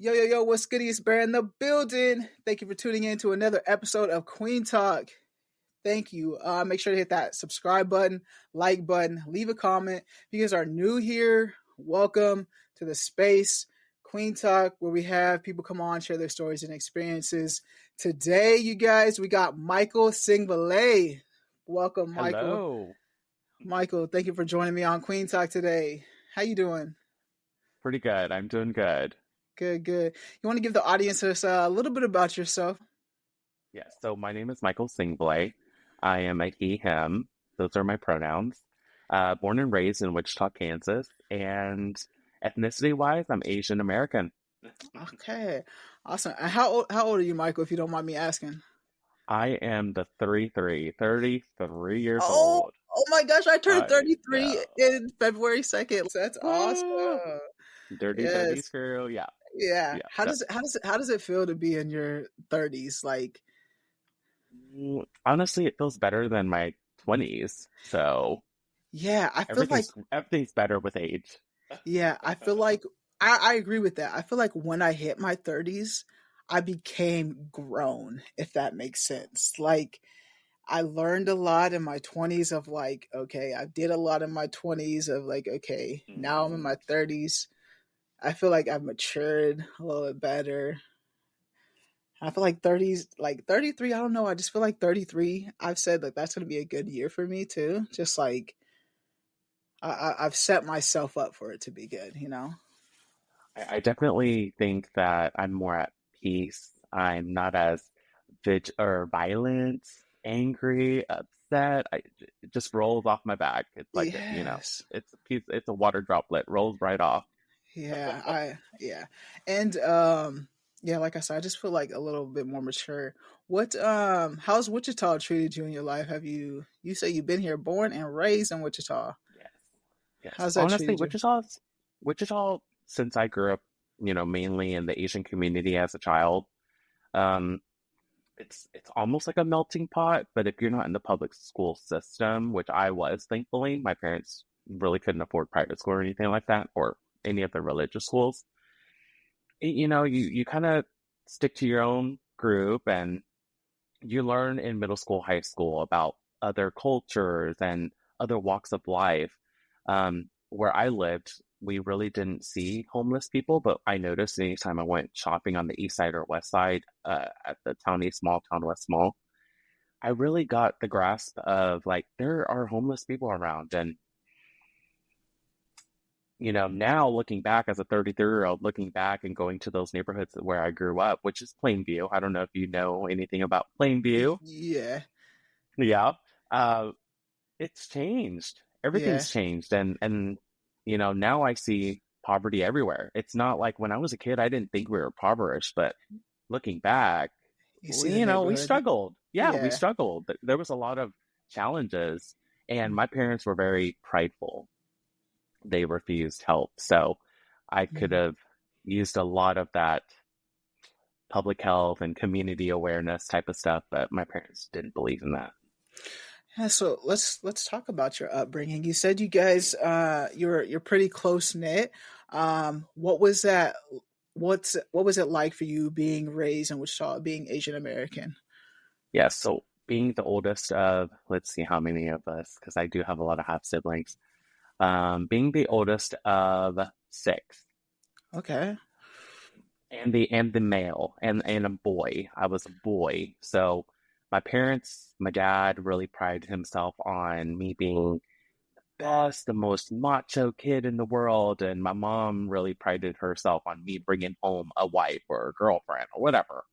Yo, yo, yo, what's good? It's Bear in the building. Thank you for tuning in to another episode of Kueen Talk. Thank you. Make sure to hit that subscribe button, like button, leave a comment. If you guys are new here, welcome to the space, Kueen Talk, where we have people come on, share their stories and experiences. Today, you guys, we got Michael Sengvilay. Welcome, Michael. Hello. Michael, thank you for joining me on Kueen Talk today. How you doing? Pretty good. I'm doing good. Good, good. You want to give the audience a little bit about yourself? Yeah, so my name is Michael Sengvilay. I am a he, him. Those are my pronouns. Born and raised in Wichita, Kansas. And ethnicity-wise, I'm Asian American. Okay, awesome. And how old are you, Michael, if you don't mind me asking? I am the 33 years Oh, old. oh my gosh, I turned I 33 know. in February 2nd. That's Woo! awesome. Dirty 30s Yes. crew. Yeah, Yeah. yeah. How does it feel to be in your 30s? Like, Honestly, it feels better than my 20s. So yeah, I feel like everything's better with age. yeah, I feel like I agree with that. I feel like when I hit my 30s, I became grown, if that makes sense. Like I learned a lot in my 20s of like, okay, I did a lot in my 20s of like, okay, now I'm in my 30s. I feel like I've matured a little bit better. I feel like 30s, like 33, I don't know. I just feel like 33, I've said like that's going to be a good year for me too. Just like I've set myself up for it to be good, you know? I definitely think that I'm more at peace. I'm not as violent, angry, upset. It just rolls off my back. It's like, Yes. it's a piece, it's a water droplet, rolls right off. Yeah. And yeah, like I said, I just feel like a little bit more mature. How's Wichita treated you in your life? You say you've been here born and raised in Wichita. Yes, yes. How's that Honestly, treated you? Wichita, since I grew up, mainly in the Asian community as a child, um, it's almost like a melting pot, but if you're not in the public school system, which I was, thankfully, my parents really couldn't afford private school or anything like that, or any of the religious schools. You kind of stick to your own group and you learn in middle school, high school about other cultures and other walks of life. Where I lived, we really didn't see homeless people, but I noticed anytime I went shopping on the east side or west side, at the Town East Mall, Town West Mall, I really got the grasp of like there are homeless people around. And now looking back as a 33-year-old, looking back and going to those neighborhoods where I grew up, which is Plainview. I don't know if you know anything about Plainview. Yeah, Yeah. Uh, it's changed. yeah, Everything's changed. And now I see poverty everywhere. It's not like when I was a kid, I didn't think we were impoverished, but looking back, you see the we neighborhood. struggled. Yeah, we Yeah, struggled. There was a lot of challenges, and my parents were very prideful. They refused help. So I could mhm. have used a lot of that public health and community awareness type of stuff, but my parents didn't believe in that. Yeah, so let's talk about your upbringing. You said you guys you're pretty close knit. What was that what was it like for you being raised in Wichita, being Asian American? Yeah, so being the oldest of, let's see how many of us, because I do have a lot of half siblings. Being the oldest of six, Okay. and the male and a boy. I was a boy. So my dad really prided himself on me being the best, the most macho kid in the world, and my mom really prided herself on me bringing home a wife or a girlfriend or whatever.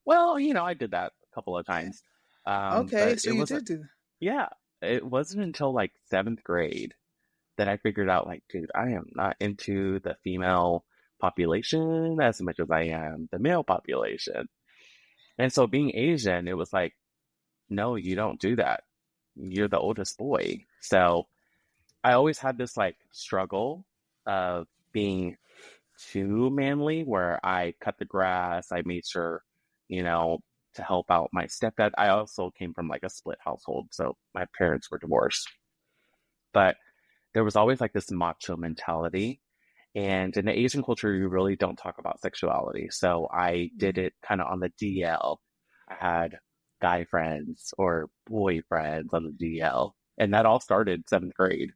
Well, I did that a couple of times. Okay, But so it you wasn't, did do yeah, it wasn't until like seventh grade that I figured out, like, dude, I am not into the female population as much as I am the male population. And so being Asian, it was like, no, you don't do that. You're the oldest boy. So I always had this like struggle of being too manly where I cut the grass. I made sure, you know, to help out my stepdad. I also came from like a split household. So my parents were divorced. But there was always like this macho mentality. And in the Asian culture, you really don't talk about sexuality. So I did Mm. it kind of on the DL. I had guy friends or boyfriends on the DL. And that all started seventh grade.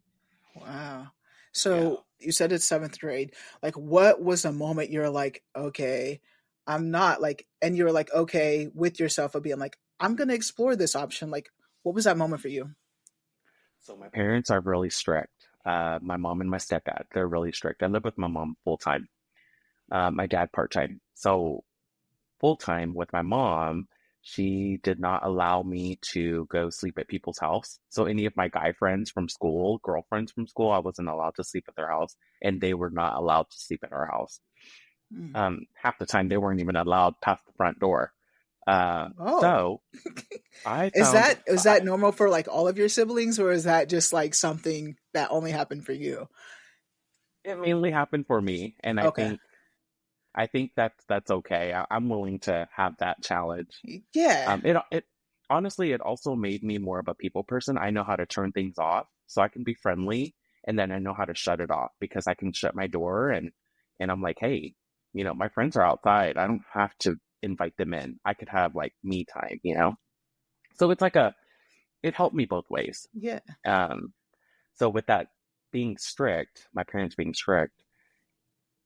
Wow. Yeah. So you said it's seventh grade. Like, what was the moment you're like, okay, I'm not like, and you're like, okay, with yourself of being like, I'm gonna explore this option. Like, what was that moment for you? So my parents are really strict. My mom and my stepdad, they're really strict. I live with my mom full time, my dad part time. So full time with my mom, she did not allow me to go sleep at people's house. So any of my guy friends from school, girlfriends from school, I wasn't allowed to sleep at their house, and they were not allowed to sleep at our house. Mm. Half the time they weren't even allowed past the front door. Oh, So I found is that normal for like all of your siblings, or is that just like something that only happened for you? it mainly happened for me, and Okay. I think that's okay. I'm willing to have that challenge. Yeah. It honestly, it also made me more of a people person. I know how to turn things off, so I can be friendly, and then I know how to shut it off because I can shut my door and I'm like, hey, my friends are outside. I don't have to invite them in. I could have like me time. So it's like it helped me both ways. Yeah. Um, so with that being strict, my parents being strict,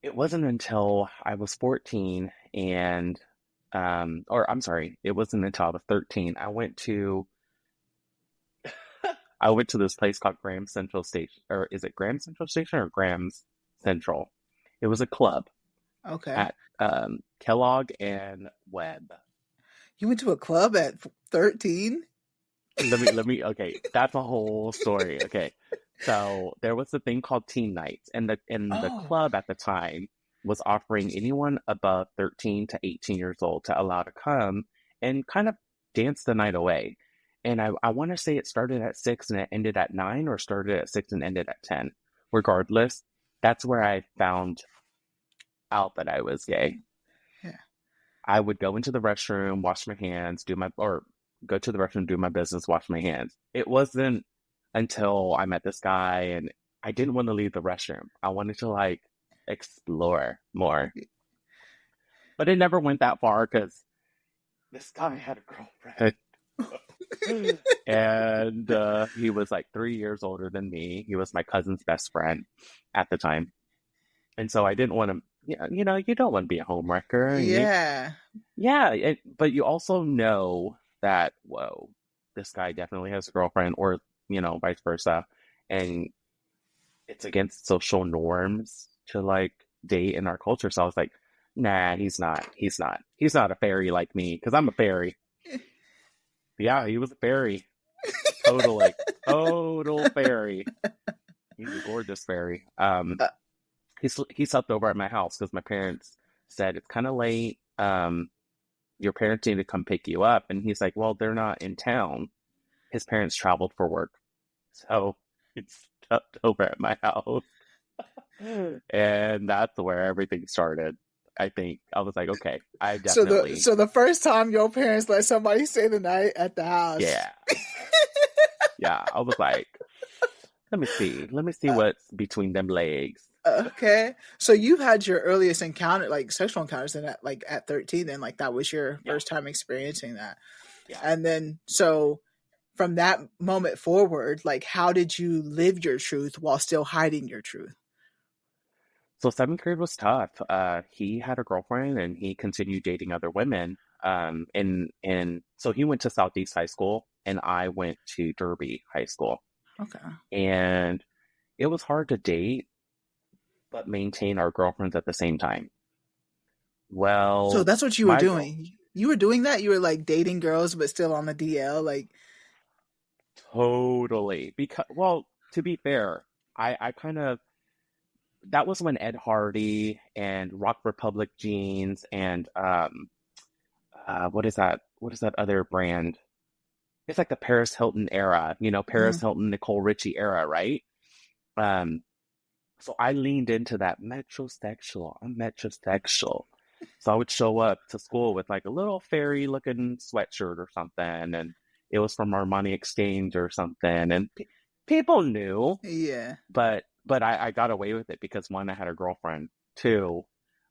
it wasn't until I was 14 and or I'm sorry, it wasn't until I was 13. I went to this place called Graham Central Station, or is it Graham Central Station or Graham's Central? It was a club Okay. at Kellogg and Webb. You went to a club at 13? Okay, that's a whole story. Okay. So there was a thing called teen nights, and the Oh, club at the time was offering anyone above 13 to 18 years old to allow to come and kind of dance the night away. And I want to say it started at 6 and it ended at 9, or started at 6 and ended at 10. Regardless, that's where I found out that I was gay. yeah. I would go into the restroom, wash my hands, or go to the restroom, do my business, wash my hands. It wasn't until I met this guy and I didn't want to leave the restroom. I wanted to like explore more, but it never went that far because this guy had a girlfriend and he was like 3 years older than me. He was my cousin's best friend at the time. And so I didn't want to, you don't want to be a homewrecker. Yeah. Yeah, but you also know that, whoa, this guy definitely has a girlfriend, or, vice versa. And it's against social norms to like date in our culture. So I was like, nah, he's not. He's not. He's not a fairy like me because I'm a fairy. Yeah, he was a fairy. Totally. Total fairy. He's a gorgeous fairy. Uh, He slept over at my house because my parents said it's kind of late. Your parents need to come pick you up. And he's like, well, they're not in town. His parents traveled for work. So it's stuffed over at my house. And that's where everything started. I think I was like, okay, I definitely, so the first time your parents let somebody stay the night at the house. yeah, yeah. I was like, let me see Uh, what's between them legs. okay. So you had your earliest encounter, like sexual encounters, in at like at 13, and like that was your Yeah, first time experiencing that. yeah. And then so from that moment forward, like how did you live your truth while still hiding your truth? So seventh grade was tough. He had a girlfriend and he continued dating other women. And so he went to Southeast High School and I went to Derby High School. Okay. And it was hard to date but maintain our girlfriends at the same time. So Well, that's what you were my girl, doing. You were doing that. You were like dating girls, but still on the DL. Like, totally. Because, well, to be fair, I kind of, that was when Ed Hardy and Rock Republic jeans and what is that? What is that other brand? It's like the Paris Hilton era, Paris mm, Hilton, Nicole Richie era, right? Um, so I leaned into that metrosexual. I'm metrosexual. So I would show up to school with like a little fairy looking sweatshirt or something, and it was from Armani Exchange or something, and people knew, yeah. but but I got away with it because one, I had a girlfriend. Two,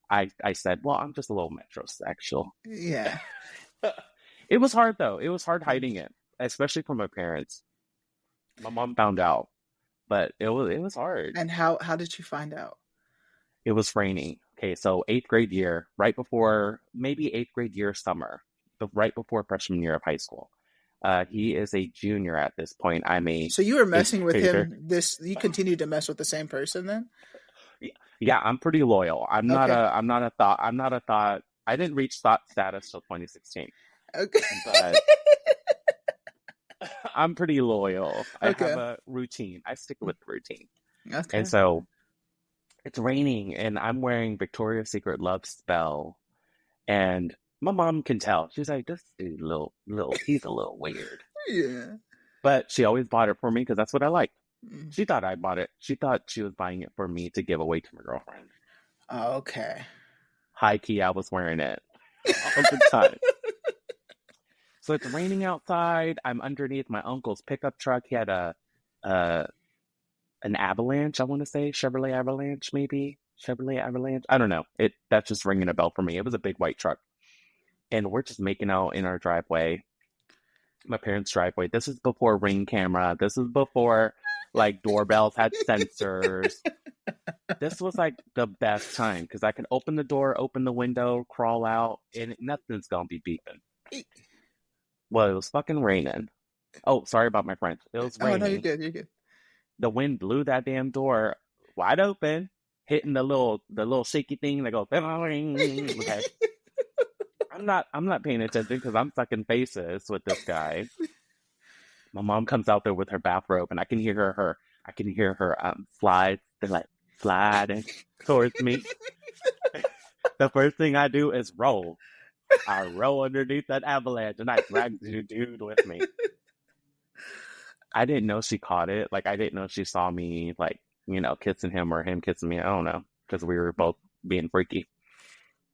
I said, well, I'm just a little metrosexual. Yeah. It was hard though. It was hard hiding it, especially from my parents. My mom found out, but it was hard. And how did you find out? It was raining. Okay, so eighth grade year, right before maybe eighth grade year summer, but right before freshman year of high school. He is a junior at this point. I'm a So you were eighth messing with grader. him you continued to mess with the same person then? Yeah, I'm pretty loyal. Okay. I'm not a thought. I didn't reach thought status till 2016, Okay. but I'm pretty loyal. I have Okay. a routine. I stick with the routine. And Okay. so it's raining and I'm wearing Victoria's Secret Love Spell. And my mom can tell. She's like, this dude, he's a little weird. Yeah. But she always bought it for me because that's what I like. Mm. She thought I bought it. She thought she was buying it for me to give away to my girlfriend. Okay. High key, I was wearing it all the time. So it's raining outside. I'm underneath my uncle's pickup truck. He had an Avalanche, I want to say. Chevrolet Avalanche, maybe? Chevrolet Avalanche? I don't know. That's just ringing a bell for me. It was a big white truck. And we're just making out in our driveway. My parents' driveway. This is before Ring camera. This is before like doorbells had sensors. This was like the best time because I can open the door, open the window, crawl out, and nothing's gonna be beeping. Well, it was fucking raining. Oh, sorry about my French. It was Oh no, you're raining. good. You're good. The wind blew that damn door wide open, hitting the little shaky thing that goes. Okay. I'm not paying attention because I'm sucking faces with this guy. My mom comes out there with her bathrobe, and I can hear her slide. They're like sliding towards me. The first thing I do is roll. I roll underneath that avalanche, and I drag the dude with me. I didn't know she caught it. Like I didn't know she saw me, like kissing him or him kissing me. I don't know because we were both being freaky.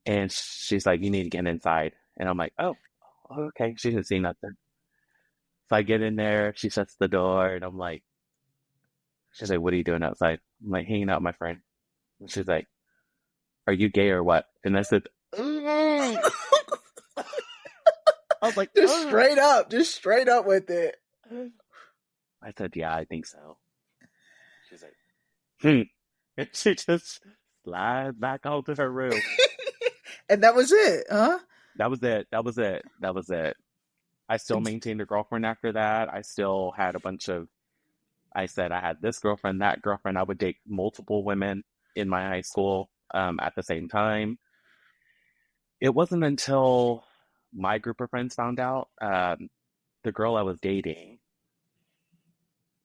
And she's like, "You need to get inside." And I'm like, "Oh, okay." She didn't see nothing. So I get in there. She shuts the door, and she's like, "What are you doing outside?" I'm like, "Hanging out with my friend." And she's like, "Are you gay or what?" And I said, "Mm." I was like, Just straight up with it. I said, "Yeah, I think so." She's like, "Hmm." And she just slides back onto her room. And that was it, huh? That was it. That was it. That was it. I still maintained a girlfriend after that. I still had a bunch of, I said I had this girlfriend, that girlfriend. I would date multiple women in my high school at the same time. It wasn't until my group of friends found out the girl I was dating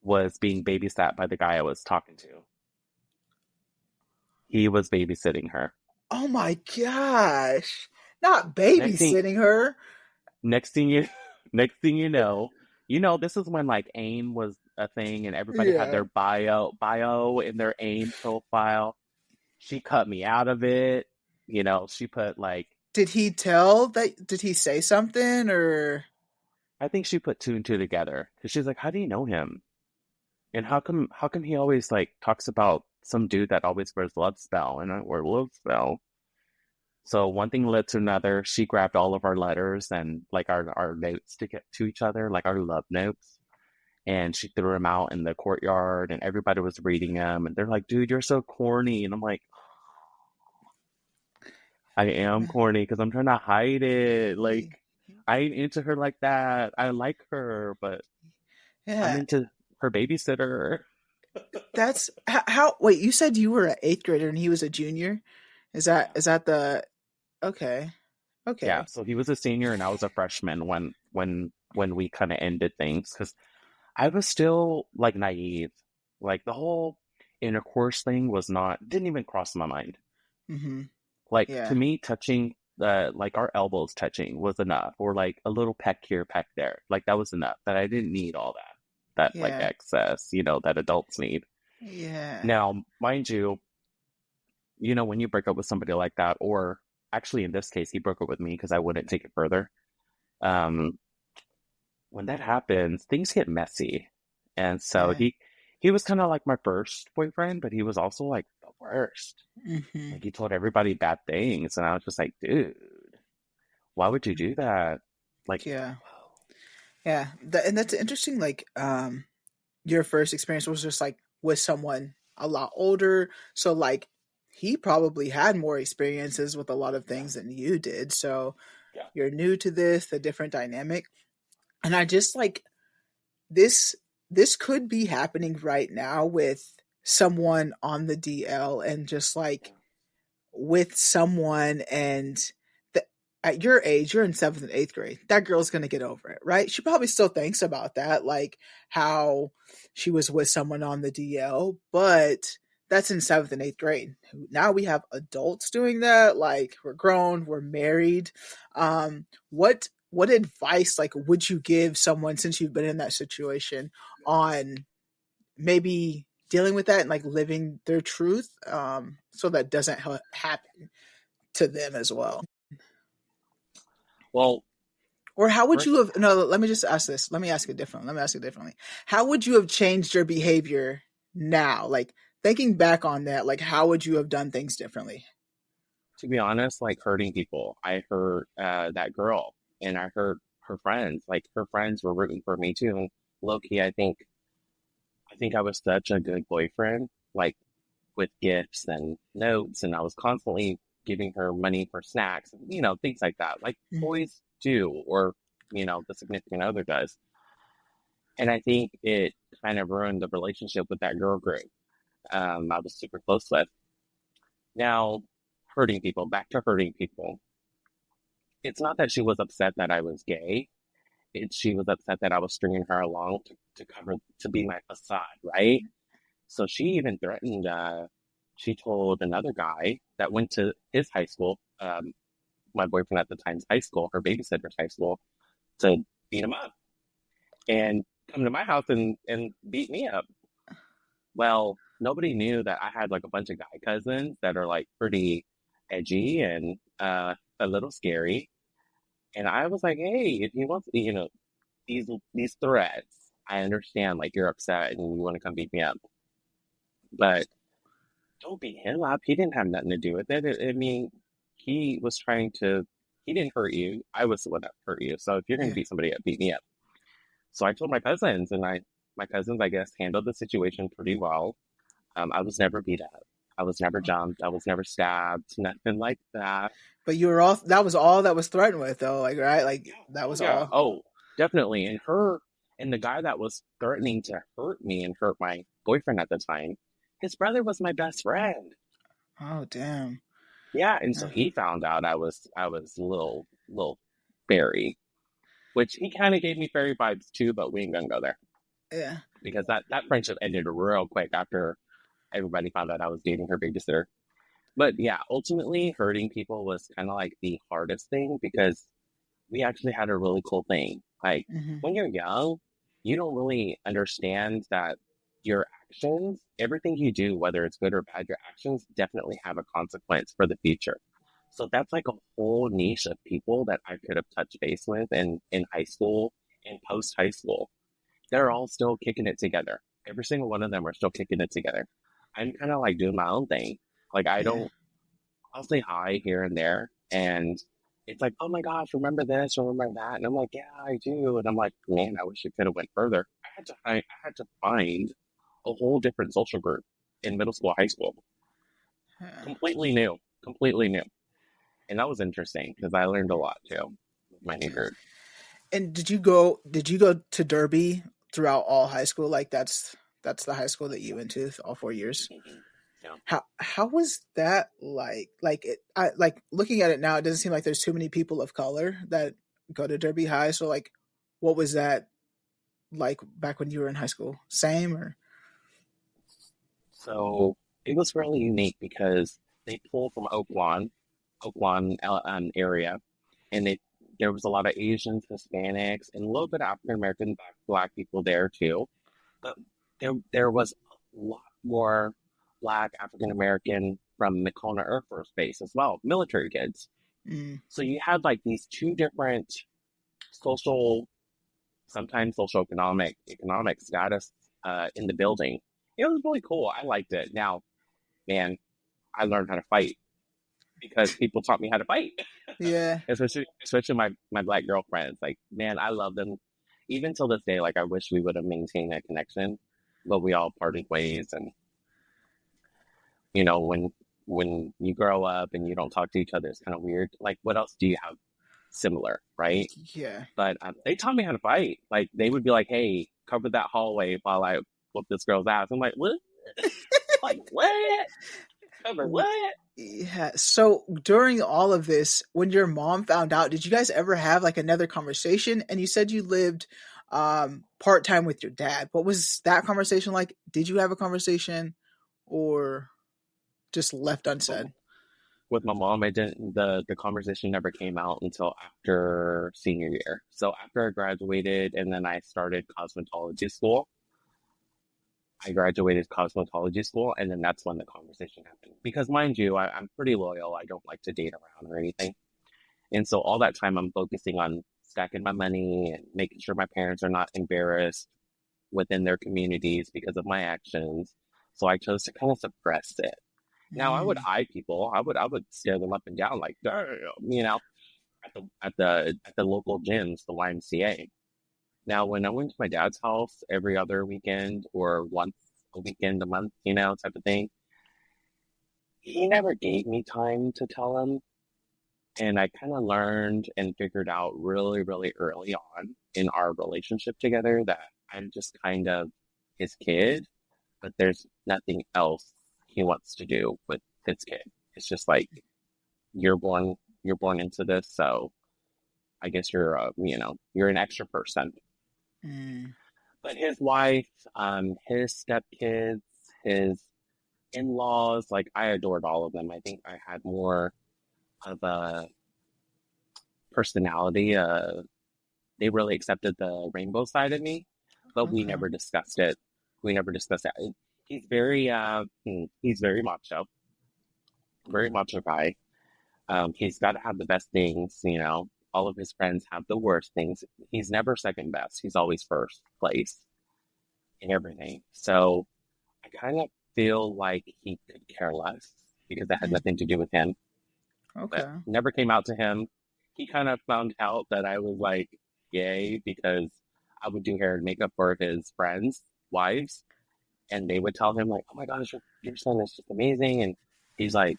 was being babysat by the guy I was talking to. He was babysitting her. Oh my gosh. Not Next thing, babysitting her. next thing you, next thing this is when like AIM was a thing and everybody had Yeah. their bio in their AIM profile. She cut me out of it. She put like, Did he say something or? I think she put two and two together because she's like, "How do you know him? And how come he always like talks about some dude that always wears love spell and I wear love spell?" So one thing led to another. She grabbed all of our letters and like our notes to get to each other, like our love notes. And she threw them out in the courtyard and everybody was reading them. And they're like, "Dude, you're so corny." And I'm like, I am corny because I'm trying to hide it. Like, I ain't into her like that. I like her, but I'm Yeah. into her babysitter. That's how wait, you said you were an 8th grader and he was a junior? Yeah. Is that the okay. Yeah, Okay. so he was a senior and I was a freshman when we kind of ended things because I was still like naive. Like the whole intercourse thing didn't even cross my mind. Mhm. Like to Yeah. me, touching like our elbows touching was enough, or like a little peck here, peck there. Like that was enough. That I didn't need all that like Yeah. excess, that adults need. Yeah. Now, mind you, when you break up with somebody like that, or actually in this case, he broke up with me because I wouldn't take it further. When that happens, things get messy. And so Yeah. he he was kind of like my first boyfriend, but he was also like the worst. Hmm. Like he told everybody bad things, and I was just like, dude, why would you do that? Like, Yeah. Yeah. And that's interesting. Like, your first experience was just like with someone a lot older. So, like, he probably had more experiences with a lot of yeah, things than you did. So, yeah, you're new to this, the different dynamic. And I just like this, this could be happening right now with someone on the DL and just like yeah. with someone and the, at your age, you're in seventh and eighth grade. That girl's gonna get over it, right? She probably still thinks about that, like how she was with someone on the DL, but that's in seventh and eighth grade. Now we have adults doing that. Like we're grown, we're married. What advice like would you give someone since you've been in that situation on maybe dealing with that and like living their truth so that doesn't happen to them as well? Well, Or how would first, you have, no, let me just ask this, let me ask it differently, let me ask it differently. How would you have changed your behavior now, like thinking back on that, like how would you have done things differently? to be honest, like hurting people. I hurt that girl, and I hurt her friends. Like her friends were rooting for me too. And low key, I think I was such a good boyfriend, like with gifts and notes, and I was constantly giving her money for snacks, things like that, like Mm-hmm. boys do, or the significant other does. And I think it kind of ruined the relationship with that girl group. I was super close with. Now, hurting people, back to hurting people. It's not that she was upset that I was gay. She was upset that I was stringing her along to be my facade, right? So she even threatened. She told another guy that went to his high school, my boyfriend at the time's high school, her babysitter's high school, to beat him up and come to my house and beat me up. Well, nobody knew that I had like a bunch of guy cousins that are like pretty edgy and a little scary. And I was like, hey, if you want, these threats, I understand. Like you're upset and you want to come beat me up, but don't beat him up. He didn't have nothing to do with it. I mean, he was trying to. He didn't hurt you. I was the one that hurt you. So if you're going to Yeah. beat somebody up, beat me up. So I told my cousins, and my cousins, I guess, handled the situation pretty well. I was never beat up. I was never jumped. I was never stabbed. Nothing like that. But you were all, that was all that was threatened with though, like, right, like Yeah. that Oh was yeah. all. Oh, definitely. And the guy that was threatening to hurt me and hurt my boyfriend at the time, his brother was my best friend. Oh damn. Yeah, and so Yeah. he found out I was a little fairy, which he kind of gave me fairy vibes too, but we ain't gonna go there Yeah. because that friendship ended real quick after everybody found out I was dating her babysitter. But yeah, ultimately hurting people was kind of like the hardest thing because we actually had a really cool thing. Like Hmm. when you're young, you don't really understand that your actions, everything you do, whether it's good or bad, your actions definitely have a consequence for the future. So that's like a whole niche of people that I could have touched base with in high school and post high school. They're all still kicking it together. Every single one of them are still kicking it together. I'm kind of like doing my own thing. Like I Yeah. don't I'll say hi here and there, and it's like, oh my gosh, remember this, remember that, and I'm like, yeah, I do, and I'm like, man, I wish it could have went further. I had to find a whole different social group in middle school, high school, Yeah. completely new, and that was interesting because I learned a lot too with my new Yeah. group. And did you go to Derby throughout all high school? Like that's the high school that you went to all 4 years. Mhm. Yeah. How was that like? Like it, I like looking at it now. It doesn't seem like there's too many people of color that go to Derby High. So like, what was that like back when you were in high school? Same or? So it was really unique because they pulled from Oakland area, and there was a lot of Asians, Hispanics, and a little bit of African American black people there too. But there was a lot more black African American from McCona Air Force Base as well, military kids. Mm, So you had like these two different social, sometimes social economic status in the building. it was really cool. I liked it. Now, man, I learned how to fight because people taught me how to fight. Yeah. Especially my black girlfriends. Like, man, I love them. Even till this day, like I wish we would have maintained that connection, but we all parted ways. And you know, when you grow up and you don't talk to each other, it's kind of weird. Like, what else do you have similar, right? Yeah. But they taught me how to fight. Like, they would be like, "Hey, cover that hallway while I whoop this girl's ass." I'm like, "What? Like what? Cover what?" Yeah. So during all of this, when your mom found out, did you guys ever have like another conversation? And you said you lived part time with your dad. What was that conversation like? Did you have a conversation or just left unsaid? With my mom, I didn't. The conversation never came out until after senior year. So after I graduated, and then I started cosmetology school. I graduated cosmetology school, and then that's when the conversation happened. Because mind you, I'm pretty loyal. I don't like to date around or anything. And so all that time, I'm focusing on stacking my money and making sure my parents are not embarrassed within their communities because of my actions. So I chose to kind of suppress it. Now I would Mm, eye people. I would stare them up and down like, damn, you know, at the local gyms, the YMCA. Now when I went to my dad's house every other weekend or once a weekend a month, you know, type of thing, he never gave me time to tell him. And I kind of learned and figured out really, really early on in our relationship together that I'm just kind of his kid, but there's nothing else he wants to do with his kid. It's just like you're born you're born into this, so I guess you're an extra person. mm, But his wife, his stepkids, his in-laws, like I adored all of them. I think I had more of a personality. They really accepted the rainbow side of me, but we okay. never discussed it. We never discussed that. He's very macho guy. He's got to have the best things, you know. All of his friends have the worst things. He's never second best. He's always first place in everything. So I kind of feel like he could care less because that had Mm, nothing to do with him, but okay. never came out to him. He kind of found out that I was like gay because I would do hair and makeup for his friends' wives, and they would tell him like, "Oh my gosh, your son is just amazing," and he's like,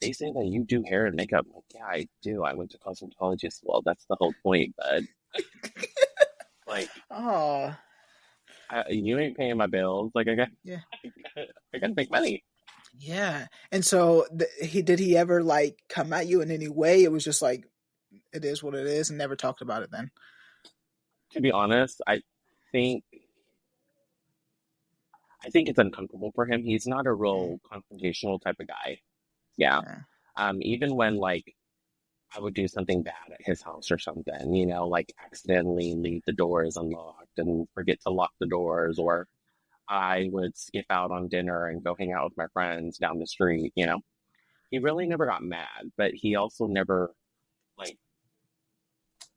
they say that you do hair and makeup. I'm like, yeah, I do. I went to cosmetology school. That's the whole point. But like, Oh, you ain't paying my bills. Like, yeah. I got to make money. Yeah. And so he did he ever like come at you in any way? It was just like it is what it is and never talked about it then. To be honest, think I think it's uncomfortable for him. He's not a Mm, real confrontational type of guy. Yeah. yeah. Even when like I would do something bad at his house or something, you know, like accidentally leave the doors unlocked and forget to lock the doors, or I would skip out on dinner and go hang out with my friends down the street, you know. He really never got mad, but he also never like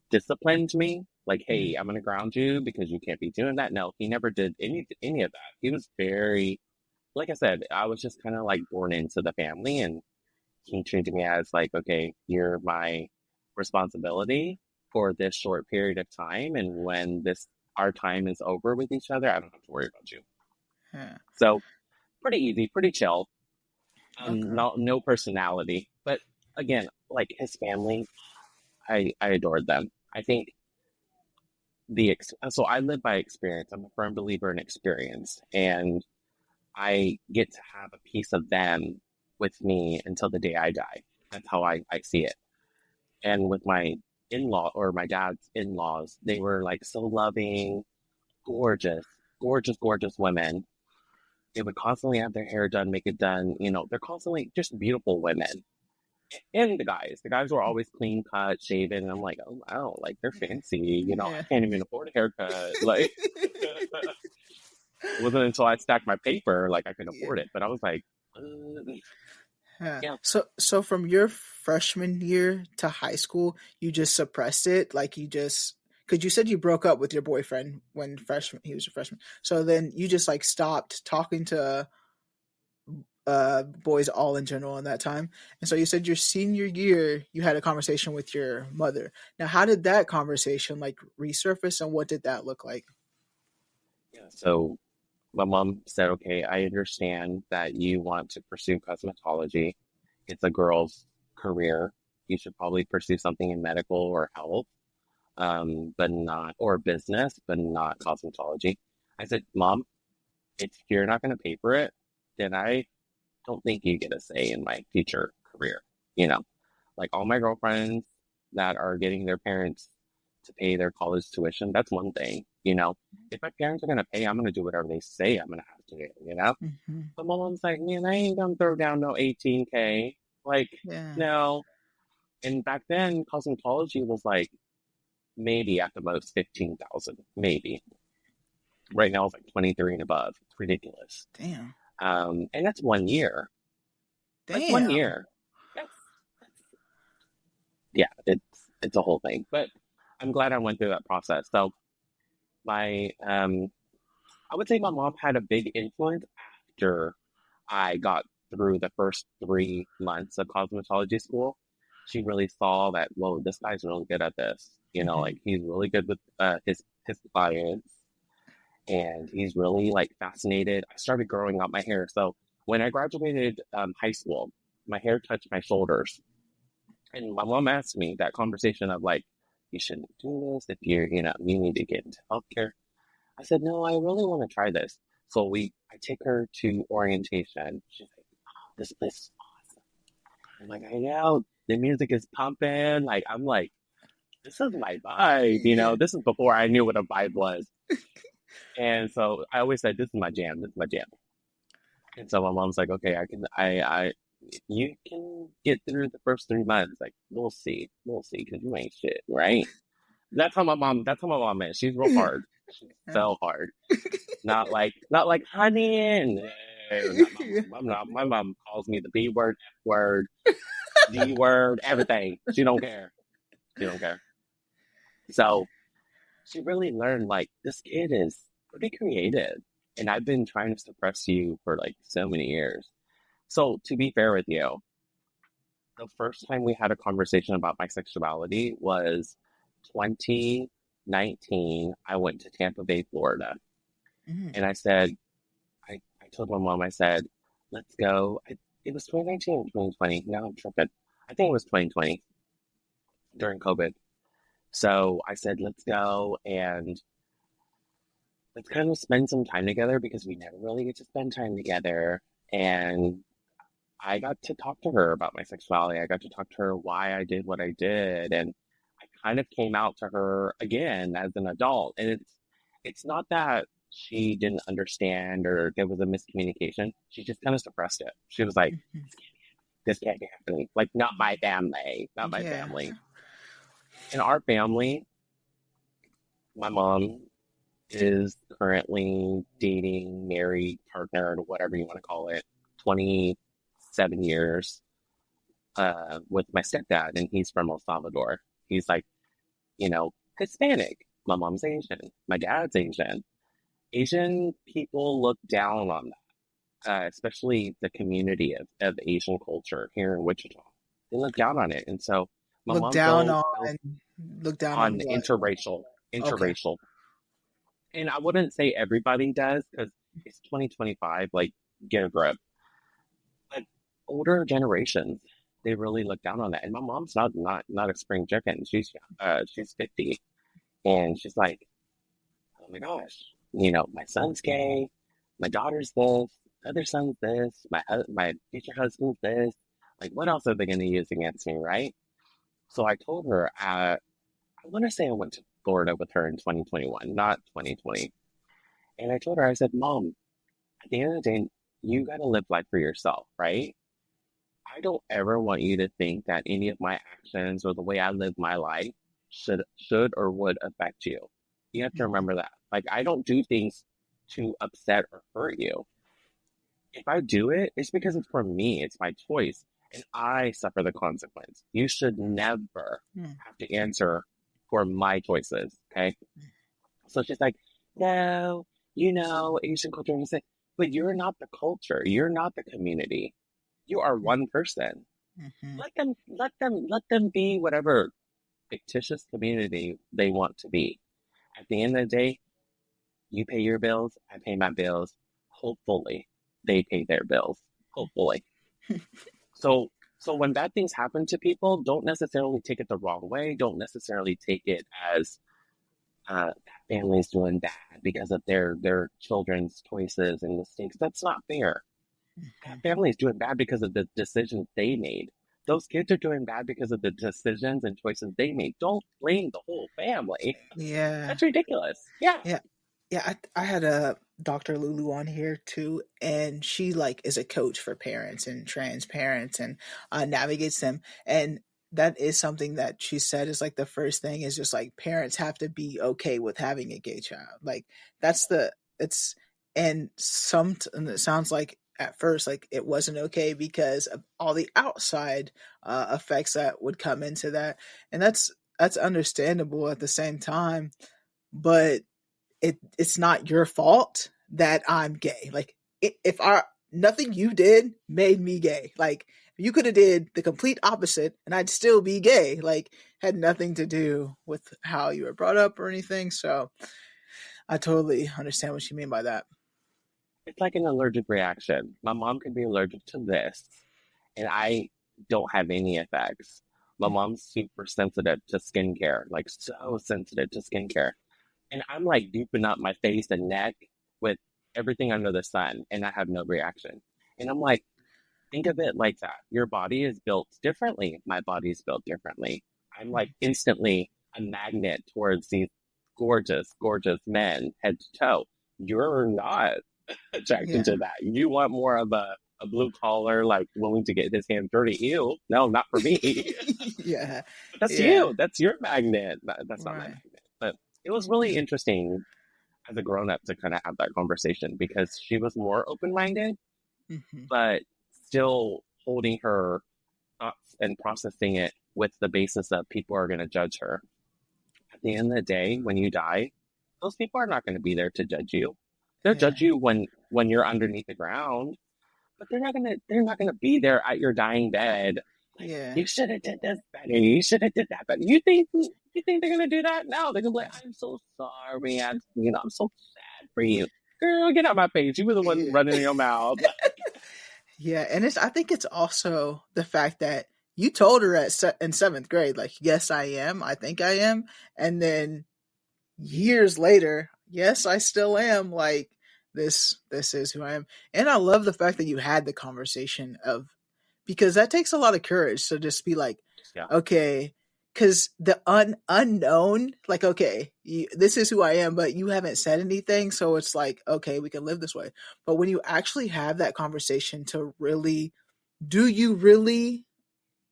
disciplined me. Like, Mm, hey, I'm gonna ground you because you can't be doing that. No, he never did any of that. He was very, like I said, I was just kind of like born into the family, and he treated me as like, okay, you're my responsibility for this short period of time, and when this our time is over with each other, I don't have to worry about you. yeah. So pretty easy, pretty chill. Okay. No personality, but again, like his family, I adored them. I think so I live by experience. I'm a firm believer in experience, and I get to have a piece of them with me until the day I die. That's how I see it. And with my in-law or my dad's in-laws, they were like so loving, gorgeous, gorgeous, gorgeous women. They would constantly have their hair done, make it done. You know, they're constantly just beautiful women. And the guys were always clean cut, shaven. And I'm like, oh wow, like they're fancy. You know, I Yeah. can't even afford a haircut. Like, it wasn't until I stacked my paper like I could Yeah. afford it. But I was like, Yeah. yeah, So from your freshman year to high school, you just suppressed it, like you just because you said you broke up with your boyfriend when he was a freshman. So then you just like stopped talking to boys all in general in that time. And so you said your senior year you had a conversation with your mother. Now, how did that conversation like resurface, and what did that look like? Yeah. So my mom said, okay, I understand that you want to pursue cosmetology. It's a girl's career. You should probably pursue something in medical or health, but not, or business, but not cosmetology. I said, Mom, if you're not going to pay for it, then I don't think you get a say in my future career. You know, like all my girlfriends that are getting their parents to pay their college tuition, that's one thing. You know, if my parents are going to pay, I'm going to do whatever they say I'm going to have to do, you know? Mm-hmm. But my mom's like, man, I ain't going to throw down no 18K. Like, Yeah. no. And back then, cosmetology was like maybe at the most 15,000, maybe. Right now, it's like 23 and above. It's ridiculous. Damn. And that's 1 year. That's 1 year. Damn. Yeah, it's a whole thing. But I'm glad I went through that process. So my I would say my mom had a big influence after I got through the first 3 months of cosmetology school. She really saw that, whoa, this guy's really good at this. You know, Mm-hmm. like he's really good with his clients, and he's really like fascinated. I started growing out my hair. So when I graduated high school, my hair touched my shoulders. And my mom asked me that conversation of like, you shouldn't do this if you need to get into healthcare. I said, no, I really want to try this. So I take her to orientation. She's like, oh, this place is awesome. I'm like, I know, the music is pumping. Like, I'm like, this is my vibe. Yeah. This is before I knew what a vibe was. And so I always said, this is my jam. This is my jam. And so my mom's like, okay, you can get through the first 3 months. Like, we'll see, because you ain't shit, right? That's how my mom is. She's real hard. She's so hard. Not like honey. No, not my Yeah. mom. My mom calls me the B word, F word, D word, everything. She don't care. She don't care. So she really learned like this kid is pretty creative, and I've been trying to suppress you for like so many years. So to be fair with you, the first time we had a conversation about my sexuality was 2019. I went to Tampa Bay, Florida, Mm-hmm. and I told my mom, I said, let's go. It was 2019 or 2020. Now I'm tripping. I think it was 2020 during COVID. So I said, let's go and let's kind of spend some time together because we never really get to spend time together. And I got to talk to her about my sexuality. I got to talk to her why I did what I did. And I kind of came out to her again as an adult. And it's not that she didn't understand or there was a miscommunication. She just kind of suppressed it. She was like, Mm-hmm. this can't be happening. Like, not my family, not my Yeah. family. In our family, my mom is currently dating, married, partnered, whatever you want to call it, 27 years with my stepdad, and he's from El Salvador. He's like, Hispanic. My mom's Asian. My dad's Asian. Asian people look down on that, especially the community of Asian culture here in Wichita. They look down on it. And so my Look mom down felt on. Look down on on what? interracial, Okay. interracial. And I wouldn't say everybody does because it's 2025, like get a grip. But older generations, they really look down on that. And my mom's not a spring chicken. She's 50, and she's like, oh my gosh, my son's gay, my daughter's this, other son's this, my future husband's this. Like, what else are they going to use against me, right? So I told her, I want to say I went to Florida with her in 2021, not 2020. And I told her, I said, Mom, at the end of the day, you got to live life for yourself, right? I don't ever want you to think that any of my actions or the way I live my life should or would affect you. You have to Mm-hmm. remember that. Like, I don't do things to upset or hurt you. If I do it, it's because it's for me. It's my choice, and I suffer the consequence. You should never Mm-hmm. have to answer for my choices. Okay. So she's like, no, Asian culture. And but you're not the culture. You're not the community. You are one person. Mm-hmm. Let them be whatever fictitious community they want to be. At the end of the day, you pay your bills, I pay my bills. Hopefully, they pay their bills. Hopefully. So, so when bad things happen to people, don't necessarily take it the wrong way. Don't necessarily take it as that family's doing bad because of their children's choices and mistakes. That's not fair. That family's doing bad because of the decisions they made. Those kids are doing bad because of the decisions and choices they made. Don't blame the whole family. Yeah. That's ridiculous. Yeah. Yeah. Yeah, I had a Dr. Lulu on here too, and she like is a coach for parents and trans parents and navigates them. And that is something that she said is like the first thing is just like parents have to be okay with having a gay child. Like that's the it's and it sounds like at first like it wasn't okay because of all the outside effects that would come into that, and that's understandable at the same time, but it's not your fault that I'm gay. Like if our nothing you did made me gay. Like you could have did the complete opposite and I'd still be gay. Like had nothing to do with how you were brought up or anything. So I totally understand what you mean by that. It's like an allergic reaction. My mom could be allergic to this, and I don't have any effects. My mom's super sensitive to skincare, like so sensitive to skincare. And I'm like deeping up my face and neck with everything under the sun, and I have no reaction. And I'm like, think of it like that. Your body is built differently. My body is built differently. I'm like instantly a magnet towards these gorgeous, gorgeous men head to toe. You're not attracted Yeah. to that. You want more of a blue collar, like willing to get his hands dirty. Ew, no, not for me. Yeah. But that's Yeah. you. That's your magnet. That's not my Right. magnet. But it was really interesting as a grown up to kind of have that conversation because she was more open minded, Hmm. but still holding her thoughts and processing it with the basis that people are going to judge her. At the end of the day, when you die, those people are not going to be there to judge you. They'll Yeah. judge you when you're underneath the ground, but they're not gonna be there at your dying bed. Like Yeah. you should have did this better. You should have did that better. You think they're gonna do that? No, they're gonna be like, I'm so sorry. I'm so sad for you. Girl, get out my face. You were the one Yeah. running in your mouth. Yeah, and I think it's also the fact that you told her in seventh grade, like, yes, I am. I think I am, and then years later, yes, I still am. Like this is who I am, and I love the fact that you had the conversation of because that takes a lot of courage to just be like, Yeah, okay, because the unknown, like, okay, this is who I am, but you haven't said anything, so it's like, okay, we can live this way. But when you actually have that conversation to really, do you really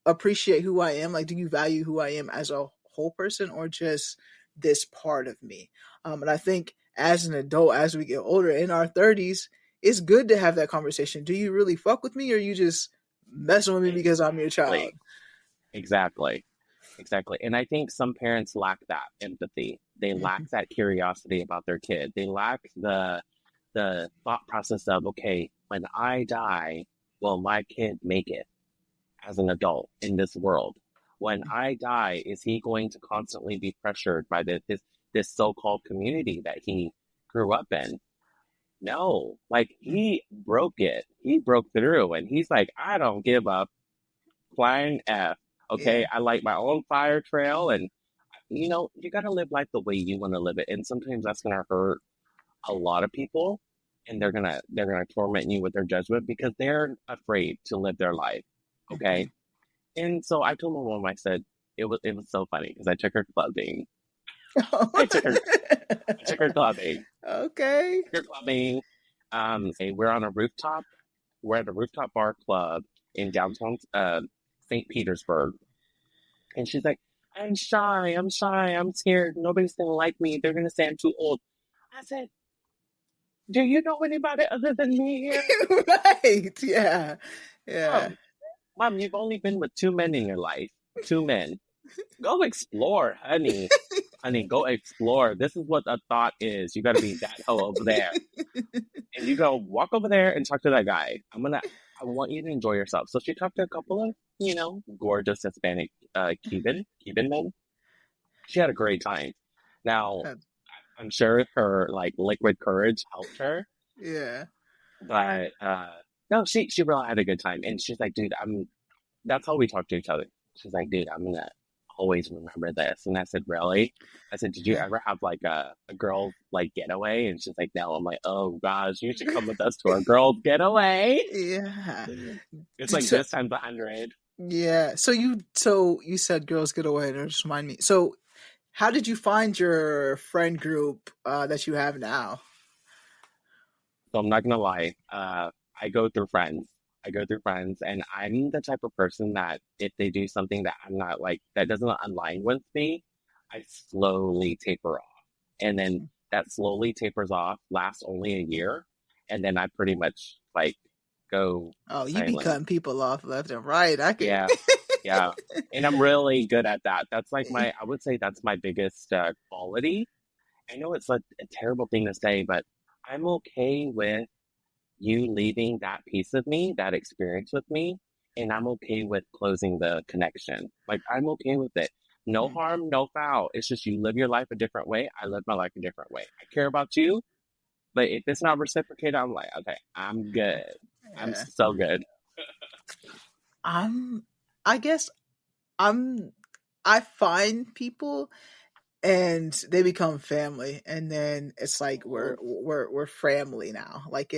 appreciate who I am? Like, do you value who I am as a whole person or just this part of me? And I think as an adult, as we get older in our 30s, it's good to have that conversation. Do you really fuck with me or you just messing with me because I'm your child? exactly, exactly, exactly. And I think some parents lack that empathy. They lack Mhm. that curiosity about their kid. They lack the thought process of, okay, when I die, will my kid make it as an adult in this world? When I die, is he going to constantly be pressured by this so-called community that he grew up in? No, like he broke it. He broke through and he's like, I don't give up flying F. Okay, Yeah. I like my own fire trail and you got to live life the way you want to live it. And sometimes that's going to hurt a lot of people and they're going to torment you with their judgment because they're afraid to live their life. Okay? And so I told my mom, I said, it was so funny because I took her clubbing. I took her I took her clubbing. Okay. Took her clubbing. We're on a rooftop. We're at a rooftop bar club in downtown St. Petersburg. And she's like, I'm shy, I'm scared, nobody's gonna like me, they're gonna say I'm too old. I said, do you know anybody other than me here? Right. Yeah. Yeah. Mom, mom, you've only been with two men in your life. Two men. Go explore, honey. Honey, go explore. This is what a thought is. You got to be that hoe over there. And you go walk over there and talk to that guy. I want you to enjoy yourself. So she talked to a couple of, gorgeous Hispanic Cuban men. She had a great time. Now, Uh, I'm sure her like liquid courage helped her, yeah. but no, she really had a good time. And she's like, dude, that's how we talk to each other. She's like, dude, I'm gonna always remember this. And I said, really? I said, did you ever have like a girl like getaway? And she's like, no. I'm like, oh gosh, you should come with us to our girls getaway. Yeah. It's like this times 100. Yeah. So you said girls get away. That just remind me. So how did you find your friend group that you have now? So I'm not gonna lie. I go through friends. And I'm the type of person that if they do something that I'm not like that doesn't align with me, I slowly taper off. And then that slowly tapers off lasts only a year, and then I pretty much like go Oh, you be silent. cutting people off left and right. I could. Yeah, yeah. And I'm really good at that. That's like I would say that's my biggest quality. I know it's a terrible thing to say, but I'm okay with you leaving that piece of me, that experience with me, and I'm okay with closing the connection. Like, I'm okay with it. No harm, no foul. It's just you live your life a different way. I live my life a different way. I care about you, but if it's not reciprocated, I'm like, okay, I'm good. I'm Yeah. so good. I'm. I guess I'm. I find people and they become family, and then it's like we're family now. Like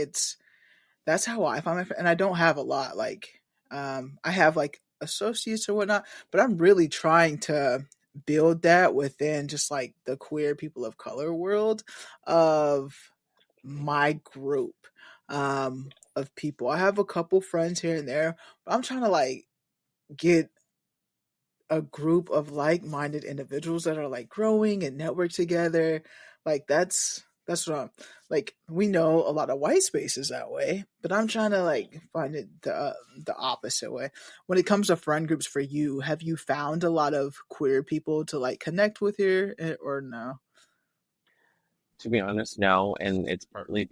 that's how I find and I don't have a lot. Like I have like associates or whatnot, but I'm really trying to build that within just like the queer people of color world of my group of people. I have a couple friends here and there, but I'm trying to like get a group of like-minded individuals that are like growing and network together. Like that's what I'm like. We know a lot of white spaces that way, but I'm trying to like find it the opposite way. When it comes to friend groups for you, have you found a lot of queer people to like connect with here or no? To be honest, no, and it's partly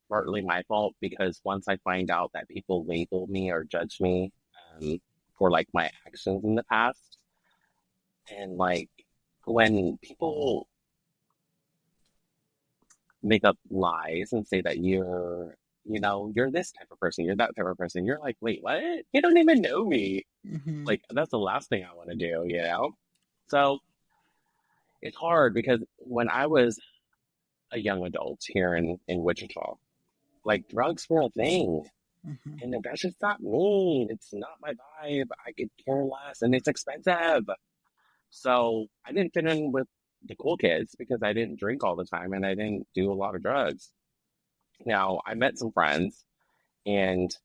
my fault because once I find out that people label me or judge me for like my actions in the past, and like when people make up lies and say that you're this type of person, you're that type of person, you're like, wait, what? You don't even know me. Mm-hmm. Like, that's the last thing I want to do? So it's hard because when I was a young adult here in Wichita, like drugs were a thing. Mm-hmm. And that's just not me. It's not my vibe. I could care less and it's expensive. So I didn't fit in with the cool kids because I didn't drink all the time and I didn't do a lot of drugs. Now, I met some friends and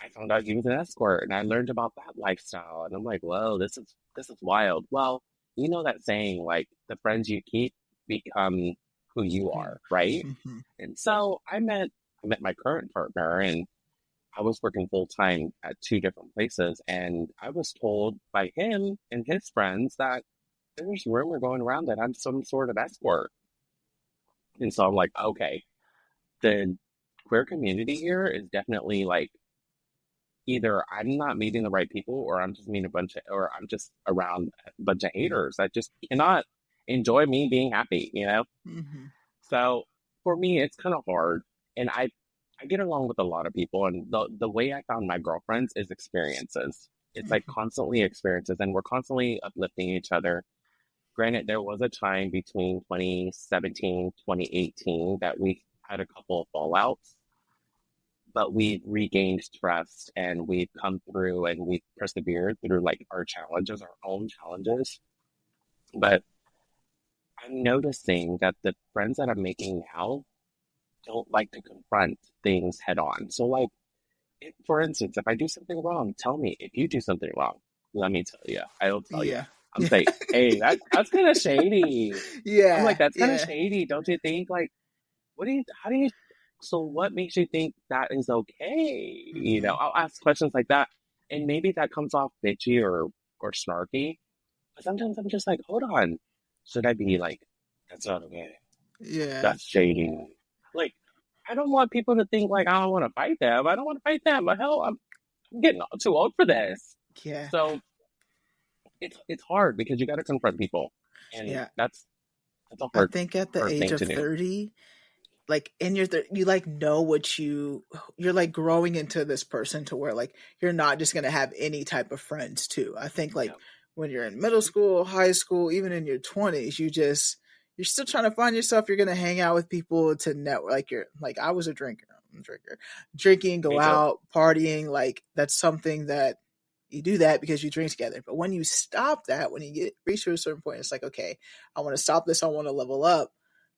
I found out he was an escort and I learned about that lifestyle. And I'm like, whoa, this is wild. Well, you know that saying, like the friends you keep become who you are, right? Mm-hmm. And so I met my current partner and I was working full time at two different places and I was told by him and his friends that there's rumor going around that I'm some sort of escort. And so I'm like, okay, the queer community here is definitely like either I'm not meeting the right people or I'm just meeting or I'm just around a bunch of haters that just cannot enjoy me being happy? Mm-hmm. So for me, it's kind of hard. And I get along with a lot of people. And the way I found my girlfriends is experiences. It's like Mm-hmm. constantly experiences and we're constantly uplifting each other. Granted, there was a time between 2017, 2018 that we had a couple of fallouts, but we regained trust and we've come through and we've persevered through like our challenges, our own challenges. But I'm noticing that the friends that I'm making now don't like to confront things head on. So, like, for instance, if I do something wrong, tell me. If you do something wrong, let me tell you. I'll tell you. Yeah. I'm saying, hey, that's kind of shady. I'm like, Yeah. that's kind of Yeah. shady, don't you think? Like, how do you, so what makes you think that is okay? Mm-hmm. I'll ask questions like that. And maybe that comes off bitchy or snarky, But sometimes I'm just like, hold on. Should I be like, that's not okay. Yeah. That's shady. Like, I don't want people to think like I don't want to fight them. I don't want to fight them. But hell, I'm getting too old for this. Yeah. So it's hard because you got to confront people, and Yeah. that's a I hard think at the hard age thing of to do. 30, like in your you like know what you're like growing into this person to where like you're not just going to have any type of friends too. I think like Yeah, when you're in middle school, high school, even in your 20s, you're still trying to find yourself. You're going to hang out with people to network. Like you're like I was a drinker. I'm a drinker. Drinking, go me too. out, partying, like that's something that you do that because you drink together. But when you stop that, when you get reach to a certain point, it's like, okay, I want to stop this. I want to level up.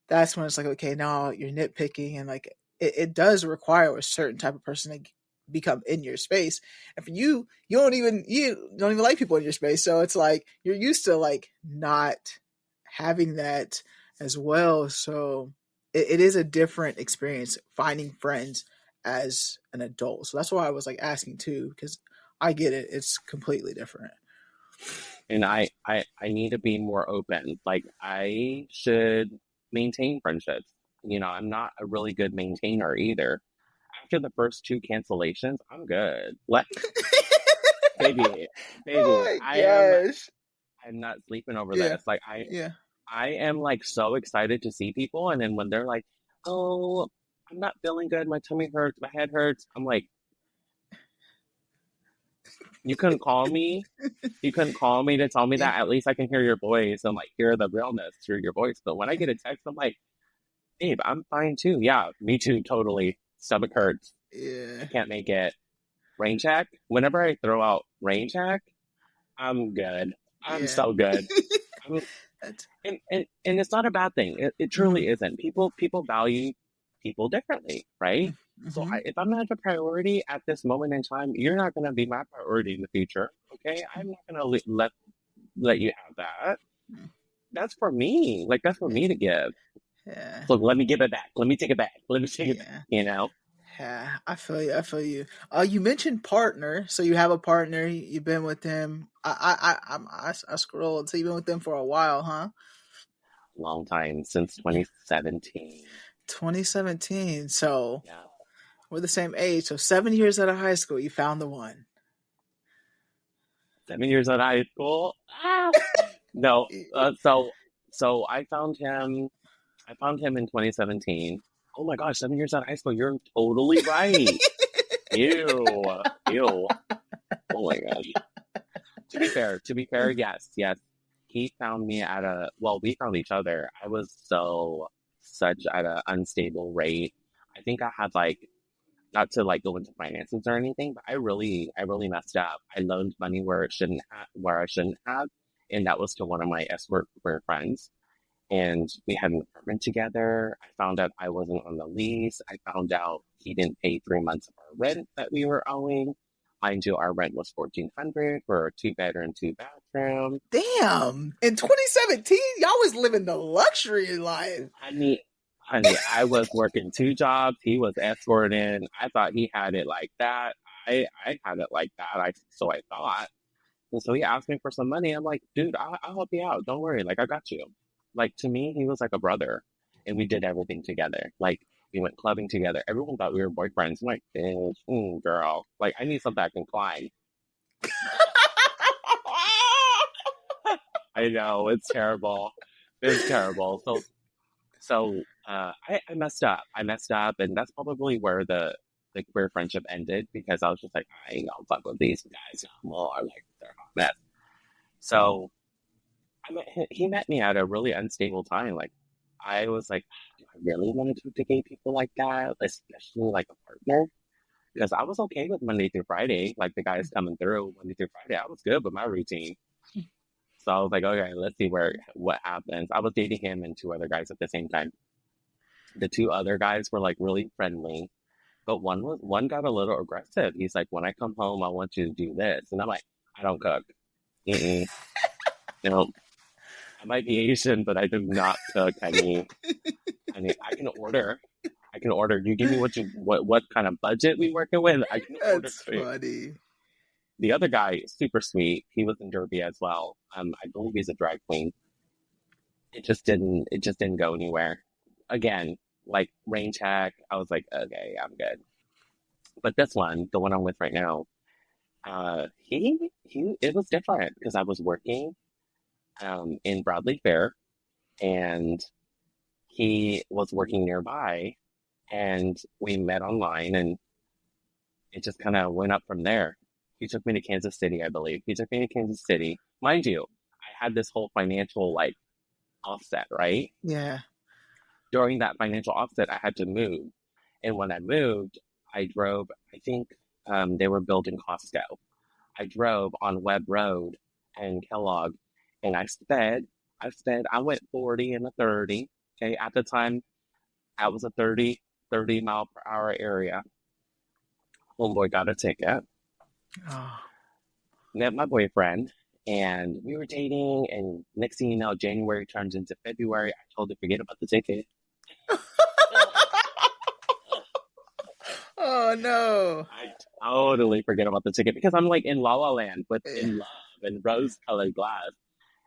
That's when it's like, okay, now you're nitpicking, and like it does require a certain type of person to become in your space. And for you, you don't even like people in your space, so it's like you're used to like not having that as well. So it is a different experience finding friends as an adult. So that's why I was like asking too, because I get it. It's completely different. And I need to be more open. Like I should maintain friendships. I'm not a really good maintainer either. After the first two cancellations, I'm good. Like, baby, Oh baby, my I am. gosh. I'm not sleeping over Yeah. this. Like, I Yeah. I am like so excited to see people, and then when they're like, "Oh, I'm not feeling good. My tummy hurts. My head hurts," I'm like, "You couldn't call me. You couldn't call me to tell me Yeah. that. At least I can hear your voice and like hear the realness through your voice." But when I Yeah. get a text, I'm like, "Babe, I'm fine too. Yeah, me too. Totally. Stomach hurts. I Yeah. can't make it. Rain check. Whenever I throw out rain check, I'm good. I'm Yeah. so good. I'm, That's, and it's not a bad thing. It mm-hmm. truly isn't. People value people differently, right? So Mm-hmm. if I'm not a priority at this moment in time, you're not going to be my priority in the future. Okay, I'm not going to let you have that. That's for me. Like that's for Yeah. me to give. Yeah. So let me give it back. Let me take it back. Let me take it back. Yeah. You know, Yeah. I feel you. I feel you. You mentioned partner, so you have a partner. You've been with him. I scrolled. So you've been with them for a while, huh? long time since Yeah. 2017. 2017. So Yeah, we're the same age. So 7 years out of high school, you found the one. 7 years out of high school. Ah, no. So I found him in 2017. Oh my gosh, 7 years out of high school. You're totally right. Ew. Ew. Oh my gosh. To be fair, yes, yes. He found me we found each other. I was such at an unstable rate. I think I had like, not to like go into finances or anything, but I really messed up. I loaned money where I shouldn't have. And that was to one of my escort friends, and we had an apartment together. I found out I wasn't on the lease. I found out he didn't pay 3 months of our rent that we were owing. Mind you, our rent was 1,400 for a two-bedroom, two-bathroom. Damn. In 2017, y'all was living the luxury life. Honey, honey, I was working two jobs. He was escorting. I thought he had it like that. I had it like that. I thought. And so he asked me for some money. I'm like, dude, I'll help you out. Don't worry. Like, I got you. Like, to me, he was like a brother. And we did everything together. Like, we went clubbing together. Everyone thought we were boyfriends. I'm like, girl. Like, I need something I can climb. I know. It's terrible. It's terrible. So I messed up. I messed up. And that's probably where the queer friendship ended because I was just like, I ain't gonna fuck with these guys no more. Like, they're a hot mess. So he met me at a really unstable time. Like, I was like, do I really want to talk to gay people like that, especially like a partner? Because I was okay with Monday through Friday, like the guys coming through Monday through Friday. I was good with my routine. So I was like, okay, let's see what happens. I was dating him and two other guys at the same time. The two other guys were like really friendly, but one got a little aggressive. He's like, when I come home, I want you to do this, and I'm like, I don't cook. Mm-mm. No, I might be Asian, but I do not cook. I mean, I can order. I can order. You give me what kind of budget we working with. I can order That's for you. funny. The other guy is super sweet. He was in Derby as well. I believe he's a drag queen. It just didn't go anywhere. Again, like rain check, I was like, okay, I'm good. But this one, the one I'm with right now, it was different because I was working in Bradley Fair, and he was working nearby, and we met online, and it just kind of went up from there. He took me to Kansas City, I believe. He took me to Kansas City. Mind you, I had this whole financial like offset, right? Yeah. During that financial offset, I had to move. And when I moved, I drove, I think they were building Costco. I drove on Webb Road and Kellogg, and I went 40 and a 30. Okay. At the time, I was a 30 mile per hour area. Homeboy got a ticket. Oh. Met my boyfriend, and we were dating. And next thing you know, January turns into February. I told her, forget about the ticket. Oh no. I totally forget about the ticket because I'm like in La La Land with in love and rose-colored glass.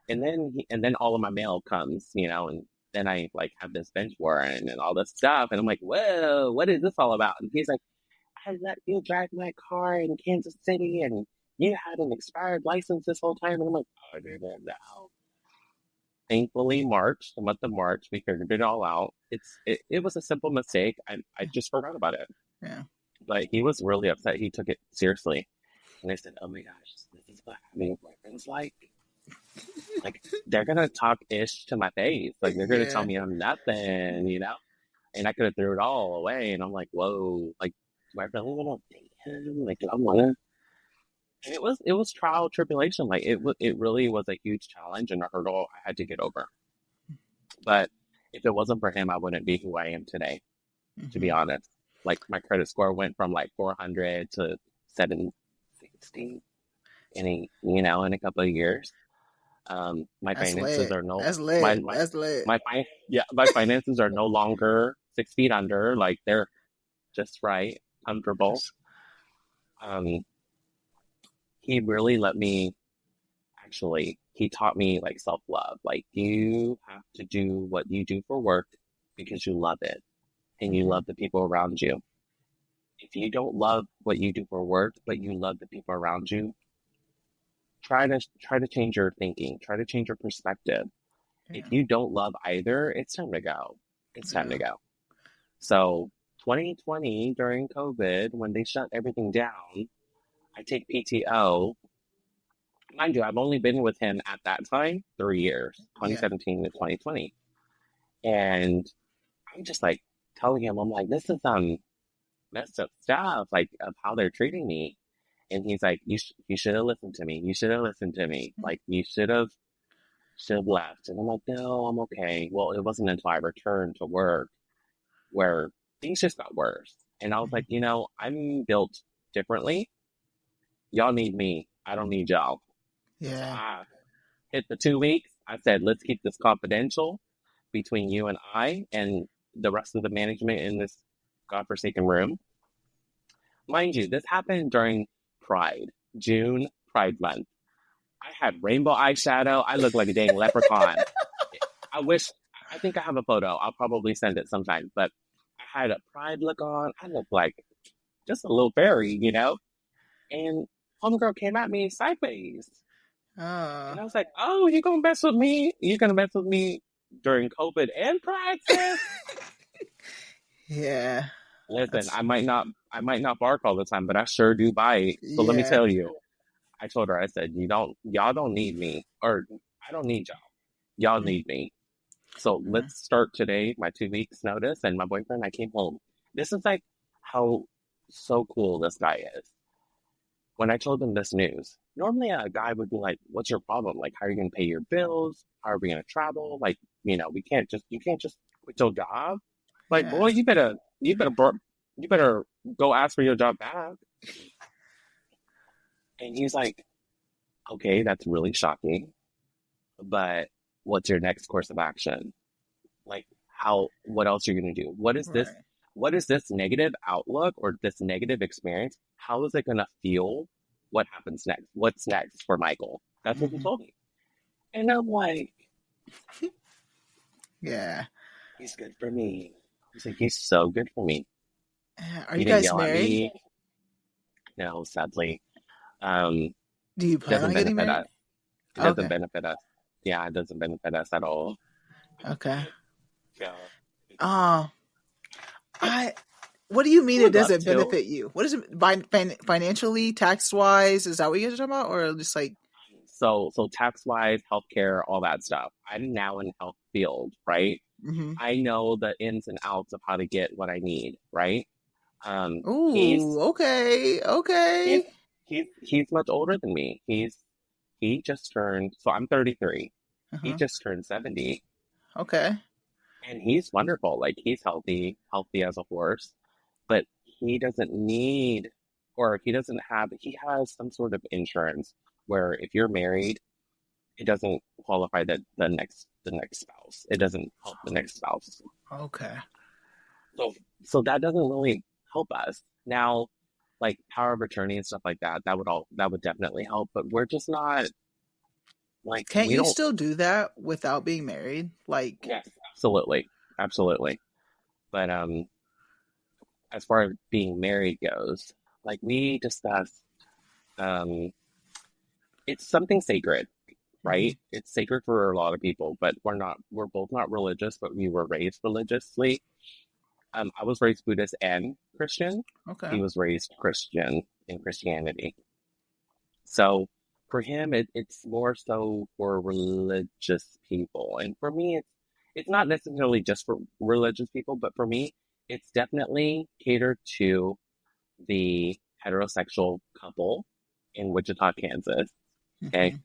And then all of my mail comes, and then I like have this bench warrant and all this stuff, and I'm like, whoa, what is this all about? And he's like, I let you drive my car in Kansas City, and you had an expired license this whole time. And I'm like, oh, I didn't know. Thankfully, the month of March, we figured it all out. It was a simple mistake. I just forgot about it. Yeah. But he was really upset. He took it seriously. And I said, oh my gosh, this is what having a boyfriend's like. Like, they're going to talk ish to my face. Like, they're going to tell me I'm nothing, And I could have threw it all away. And I'm like, whoa, like, do I really want to date him? Like, do I want to? And it was trial tribulation. Like, it really was a huge challenge and a hurdle I had to get over. But if it wasn't for him, I wouldn't be who I am today, to be honest. Like, my credit score went from like 400 to 760 in a couple of years. My That's finances lit. are no That's lit. my That's lit. my finances are no longer 6 feet under. Like, they're just right, comfortable. He really let me. Actually, he taught me like self-love. Like, you have to do what you do for work because you love it and you love the people around you. If you don't love what you do for work, but you love the people around you, try to change your thinking, try to change your perspective. Yeah. If you don't love either, it's time to go. It's time to go. So 2020, during COVID, when they shut everything down, I take PTO. Mind you, I've only been with him at that time 3 years, 2017 to 2020. And I'm just like telling him, I'm like, this is messed up stuff, like, of how they're treating me. And he's like, you should have listened to me. You should have listened to me. Like, you should have left. And I'm like, no, I'm okay. Well, it wasn't until I returned to work where things just got worse. And I was like, I'm built differently. Y'all need me. I don't need y'all. Yeah. So I hit the 2 weeks. I said, let's keep this confidential between you and I and the rest of the management in this godforsaken room. Mind you, this happened during June Pride Month. I had rainbow eyeshadow. I looked like a dang leprechaun. I think I have a photo. I'll probably send it sometime. But I had a pride look on. I looked like just a little fairy, And homegirl came at me sideways. And I was like, oh, you gonna mess with me? You gonna mess with me during COVID and Pride, sis? Yeah. Listen, I might not bark all the time, but I sure do bite. So let me tell you. I told her, I said, y'all don't need me, or I don't need y'all. Y'all need me. So let's start today, my 2 weeks notice, and my boyfriend, I came home. This is like how so cool this guy is. When I told him this news, normally a guy would be like, what's your problem? Like, how are you going to pay your bills? How are we going to travel? Like, you can't just quit your job. Like, boy, you better go ask for your job back. And he's like, okay, that's really shocking, but what's your next course of action? Like, what else are you going to do? What is this negative outlook or this negative experience? How is it going to feel what happens next? What's next for Michael? That's what he Hmm. told me. And I'm like, Yeah. he's good for me. He's like, he's so good for me. Are He you didn't guys yell at married? me. No, sadly. Um, Do you it plan doesn't on getting benefit married? us. It doesn't Okay. benefit us. Yeah, it doesn't benefit us at all. Okay. Yeah. Uh, I. What do you I mean it would love doesn't to. benefit you? What is it financially, tax wise? Is that what you're talking about, or just like? So tax wise, healthcare, all that stuff. I'm now in health field, right? Hmm. I know the ins and outs of how to get what I need, right? Um, he's Ooh. Okay. he's Okay. he's much older than me. He just turned, so I'm 33. He Uh-huh. just turned 70, Okay. and he's wonderful. Like he's healthy as a horse, but he doesn't need, or he doesn't have, he has some sort of insurance where if you're married, it doesn't qualify the next spouse. It doesn't help the next spouse. Okay. So so that doesn't really help us. Now, like power of attorney and stuff like that, that would definitely help, but we're just not like Can't we you don't. still do that without being married? Like, Yes, absolutely. Absolutely. But as far as being married goes, like we discussed, um it's something sacred, hmm. right? It's sacred for a lot of people, but we're both not religious, but we were raised religiously. I was raised Buddhist and Christian. Okay. He was raised Christian in Christianity. So for him, it's more so for religious people. And for me, it's not necessarily just for religious people, but for me, it's definitely catered to the heterosexual couple in Wichita, Kansas. Okay. Hmm.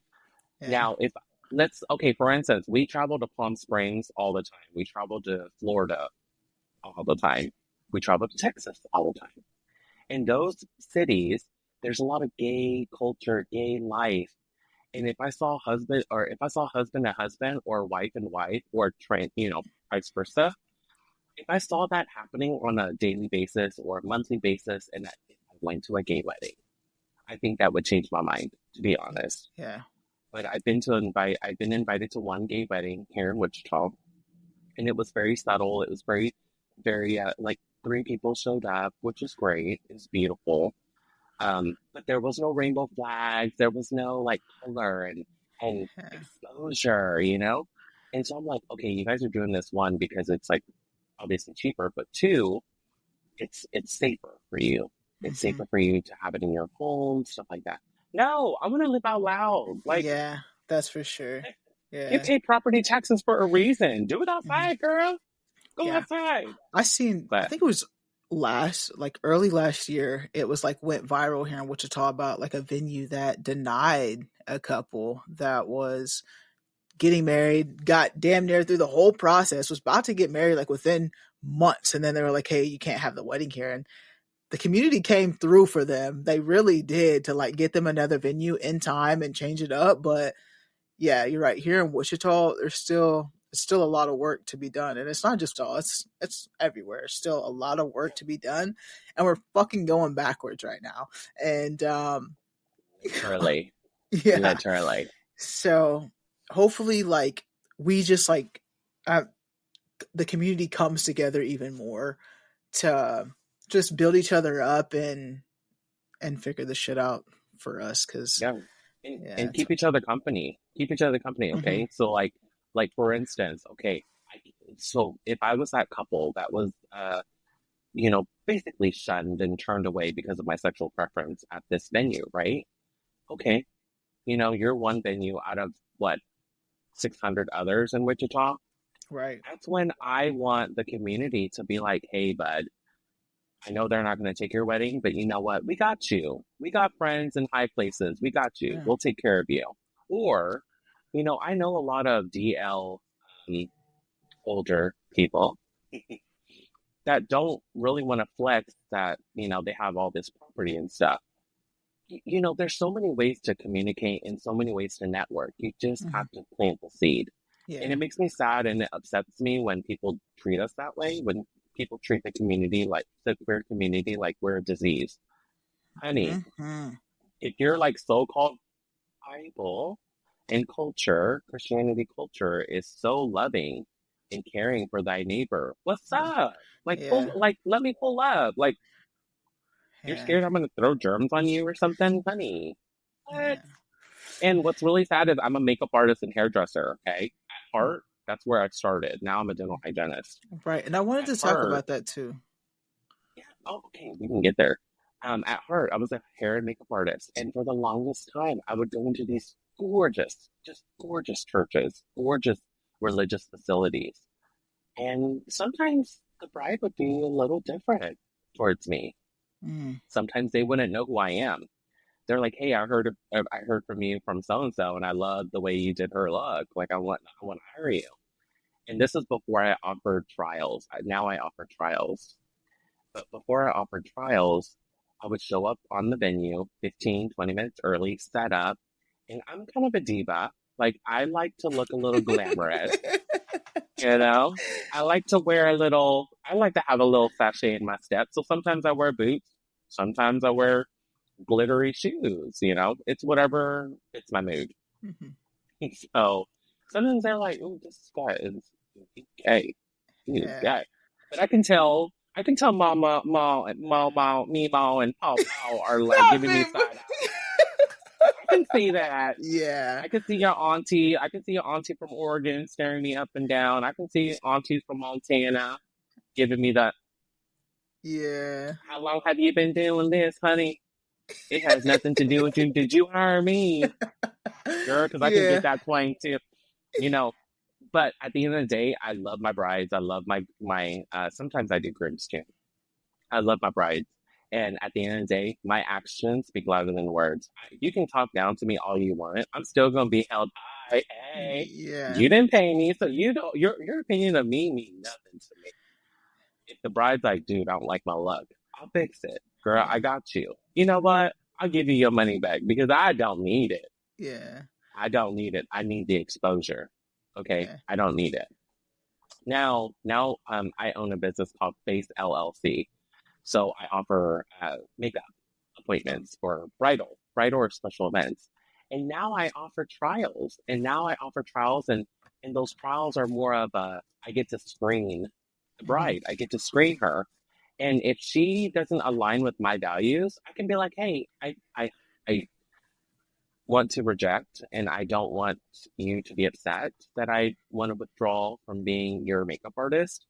Yeah. Now, if let's, okay, for instance, we travel to Palm Springs all the time. We travel to Florida all the time. We travel to Texas all the time. In those cities, there's a lot of gay culture, gay life. And if I saw husband and husband or wife and wife or vice versa, if I saw that happening on a daily basis or a monthly basis and if I went to a gay wedding, I think that would change my mind, to be honest. Yeah. But I've been invited to one gay wedding here in Wichita, and it was very subtle. It was very like three people showed up, which is great. It's beautiful. But there was no rainbow flags. There was no like color and Yeah. exposure, you know? And so I'm like, okay, you guys are doing this one because it's like obviously cheaper, but two, it's safer for you. It's Hmm. safer for you to have it in your home, stuff like that. No, I want to live out loud. Like Yeah. That's for sure. you Yeah. pay property taxes for a reason. Do it Hmm. outside, girl. Go Yeah. outside. I But think it was early last year, it was like went viral here in Wichita about like a venue that denied a couple that was getting married, got damn near through the whole process, was about to get married like within months. And then they were like, hey, you can't have the wedding here. And the community came through for them. They really did to like get them another venue in time and change it up. But yeah, you're right. Here in Wichita, there's still a lot of work to be done, and it's not just all. It's everywhere. There's still a lot of work to be done, and we're fucking going backwards right now. And literally, yeah, literally. so hopefully, like we just like uh, the community comes together even more to just build each other up and figure this shit out for us. Because Yeah. And, yeah, and it's keep each other company. Keep each other company, mm-hmm, okay? So like for instance, okay, so if I was that couple that was basically shunned and turned away because of my sexual preference at this venue, right? Okay, you're one venue out of what, 600 others in Wichita. right. That's when I want the community to be like, hey, bud, I know they're not going to take your wedding, but you know what? We got you. We got friends in high places. We got you. Yeah. We'll take care of you. Or, I know a lot of DL um, older people that don't really want to flex that, they have all this property and stuff. There's so many ways to communicate and so many ways to network. You just Mm-hmm. have to plant the seed. And Yeah. it makes me sad and it upsets me when people treat us that way, when people treat the queer community like we're a disease. Honey, Mm-hmm. if you're like so-called Bible and culture, Christianity culture is so loving and caring for thy neighbor. What's Yeah. up? Like Yeah. let me pull up. Like you're Yeah. scared I'm gonna throw germs on you or something, honey. What? Yeah. And what's really sad is I'm a makeup artist and hairdresser, okay? At heart, that's where I started. Now I'm a dental hygienist. Right. And I wanted At to talk heart, about that too. yeah, oh, okay, we can get there. At heart, I was a hair and makeup artist, and for the longest time, I would go into these gorgeous, just gorgeous churches, gorgeous religious facilities, and sometimes the bride would be a little different towards me. Mm. Sometimes they wouldn't know who I am. They're like, "Hey, I heard from you from so and so, and I love the way you did her look. Like, I want to hire you." And this is before I offered trials. Now I offer trials. But before I offered trials, I would show up on the venue 15, 20 minutes early, set up, and I'm kind of a diva. Like, I like to look a little glamorous, you know? I like to have a little sachet in my step. So sometimes I wear boots, sometimes I wear glittery shoes, you know? It's whatever fits my mood. Mhm. So sometimes they're like, "Oh, this guy is gay. He is Yeah. gay." But I can tell Mama, Ma, and Mama, Mimo, and Paw Paw are like Stop giving me it. side eye. I can see that. Yeah. I can see your auntie. I can see your auntie from Oregon staring me up and down. I can see aunties from Montana giving me that. Yeah. How long have you been doing this, honey? It has nothing to do with you. Did you hire me, girl? Because I can get Yeah. that twang too. You know, but at the end of the day, I love my brides. I love sometimes I do grooms too. I love my brides. And at the end of the day, my actions speak louder than words. You can talk down to me all you want. I'm still gonna be held high. Hey, Yeah. you didn't pay me, so you don't your opinion of me means nothing to me. If the bride's like, dude, I don't like my luck, I'll fix it. Girl, Yeah. I got you. You know what? I'll give you your money back because I don't need it. Yeah. I don't need it. I need the exposure. Okay? Yeah. I don't need it. Now, I own a business called FACE LLC. So I offer makeup appointments for bridal or special events. And now I offer trials. And those trials are more of I get to screen the Hmm. bride. I get to screen her. And if she doesn't align with my values, I can be like, hey, I want to reject and I don't want you to be upset that I want to withdraw from being your makeup artist.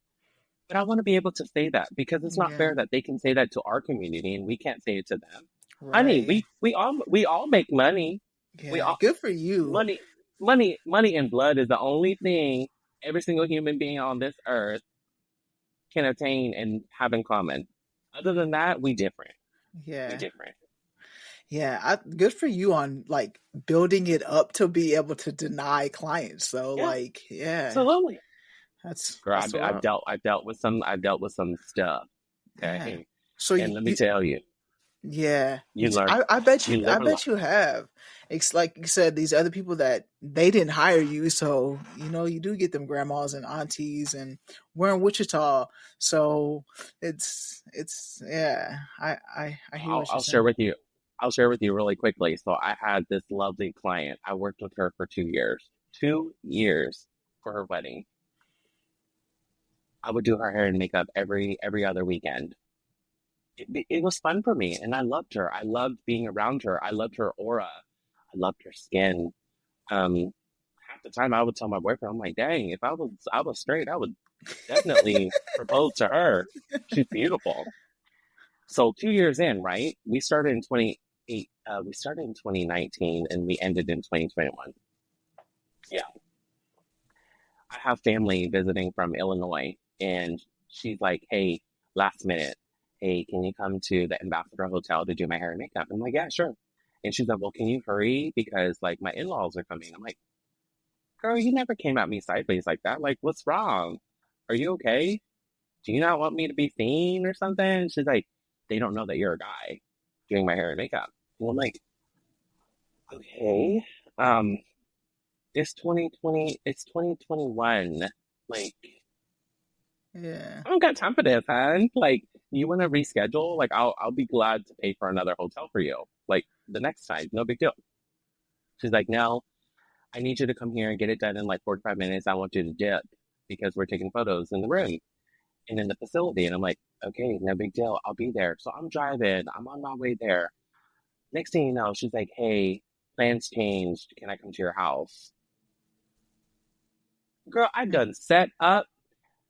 But I want to be able to say that because it's not Yeah. fair that they can say that to our community and we can't say it to them. Honey, Right. we all make money. We Yeah. all Good for you. money money and blood is the only thing every single human being on this earth can attain and have in common. Other than that, we different. We Yeah. different. Yeah. Good for you on like building it up to be able to deny clients. So Yeah, like, yeah, absolutely. Girl, that's what. I've dealt with some stuff. Yeah. Okay, So and let me tell you, yeah, you learn, you, you I live a lot. bet you have. It's like you said, these other people that they didn't hire you, so you do get them grandmas and aunties, and we're in Wichita, so yeah. I hear what you're I'll share saying. with you. I'll share with you really quickly. So I had this lovely client. I worked with her for 2 years. 2 years for her wedding. I would do her hair and makeup every other weekend. It was fun for me, and I loved her. I loved being around her. I loved her aura. I loved her skin. Um, Half the time I would tell my boyfriend, I'm like, dang, if I was straight, I would definitely propose to her. She's beautiful. So 2 years in, right? We started in 2019 and we ended in 2021. Yeah. I have family visiting from Illinois and she's like, hey, last minute, hey, can you come to the Ambassador Hotel to do my hair and makeup? I'm like, yeah, sure. And she's like, well, can you hurry? Because like my in-laws are coming. I'm like, girl, you never came at me sideways like that. Like, what's wrong? Are you okay? Do you not want me to be seen or something? She's like, they don't know that you're a guy doing my hair and makeup. And I'm like, okay. Um, it's 2021. Like, Yeah, I don't got time for this, huh? Like, you want to reschedule? Like, I'll be glad to pay for another hotel for you. Like, the next time. No big deal. She's like, no, I need you to come here and get it done in like 45 minutes. I want you to dip because we're taking photos in the room and in the facility. And I'm like, okay, no big deal. I'll be there. So I'm driving. I'm on my way there. Next thing you know, she's like, hey, plans changed. Can I come to your house? Girl, I done set up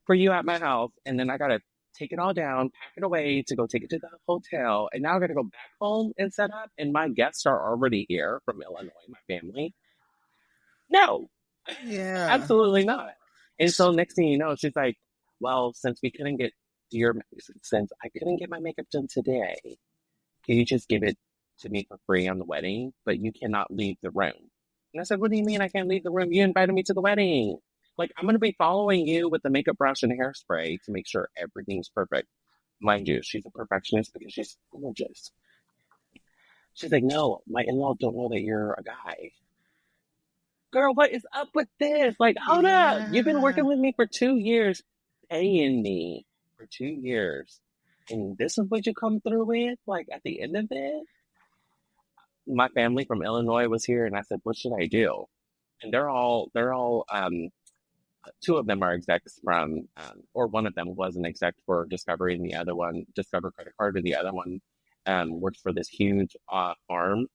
for you at my house, and then I gotta take it all down, pack it away to go take it to the hotel, and now I gotta go back home and set up, and my guests are already here from Illinois, my family. No, Yeah. absolutely not. And so next thing you know, she's like, well, since I couldn't get my makeup done today, can you just give it to me for free on the wedding? But you cannot leave the room. And I said, what do you mean I can't leave the room? You invited me to the wedding. Like, I'm going to be following you with the makeup brush and hairspray to make sure everything's perfect. Mind you, she's a perfectionist because she's gorgeous. She's like, no, my in-laws don't know that you're a guy. Girl, what is up with this? Like, hold up. You've been Yeah. working with me for 2 years, paying me for 2 years. And this is what you come through with? Like, at the end of it? My family from Illinois was here, and I said, what should I do? And two of them are execs from, or one of them was an exec for Discovery, and the other one, Discover Credit Card, and the other one works for this huge pharmaceuticals.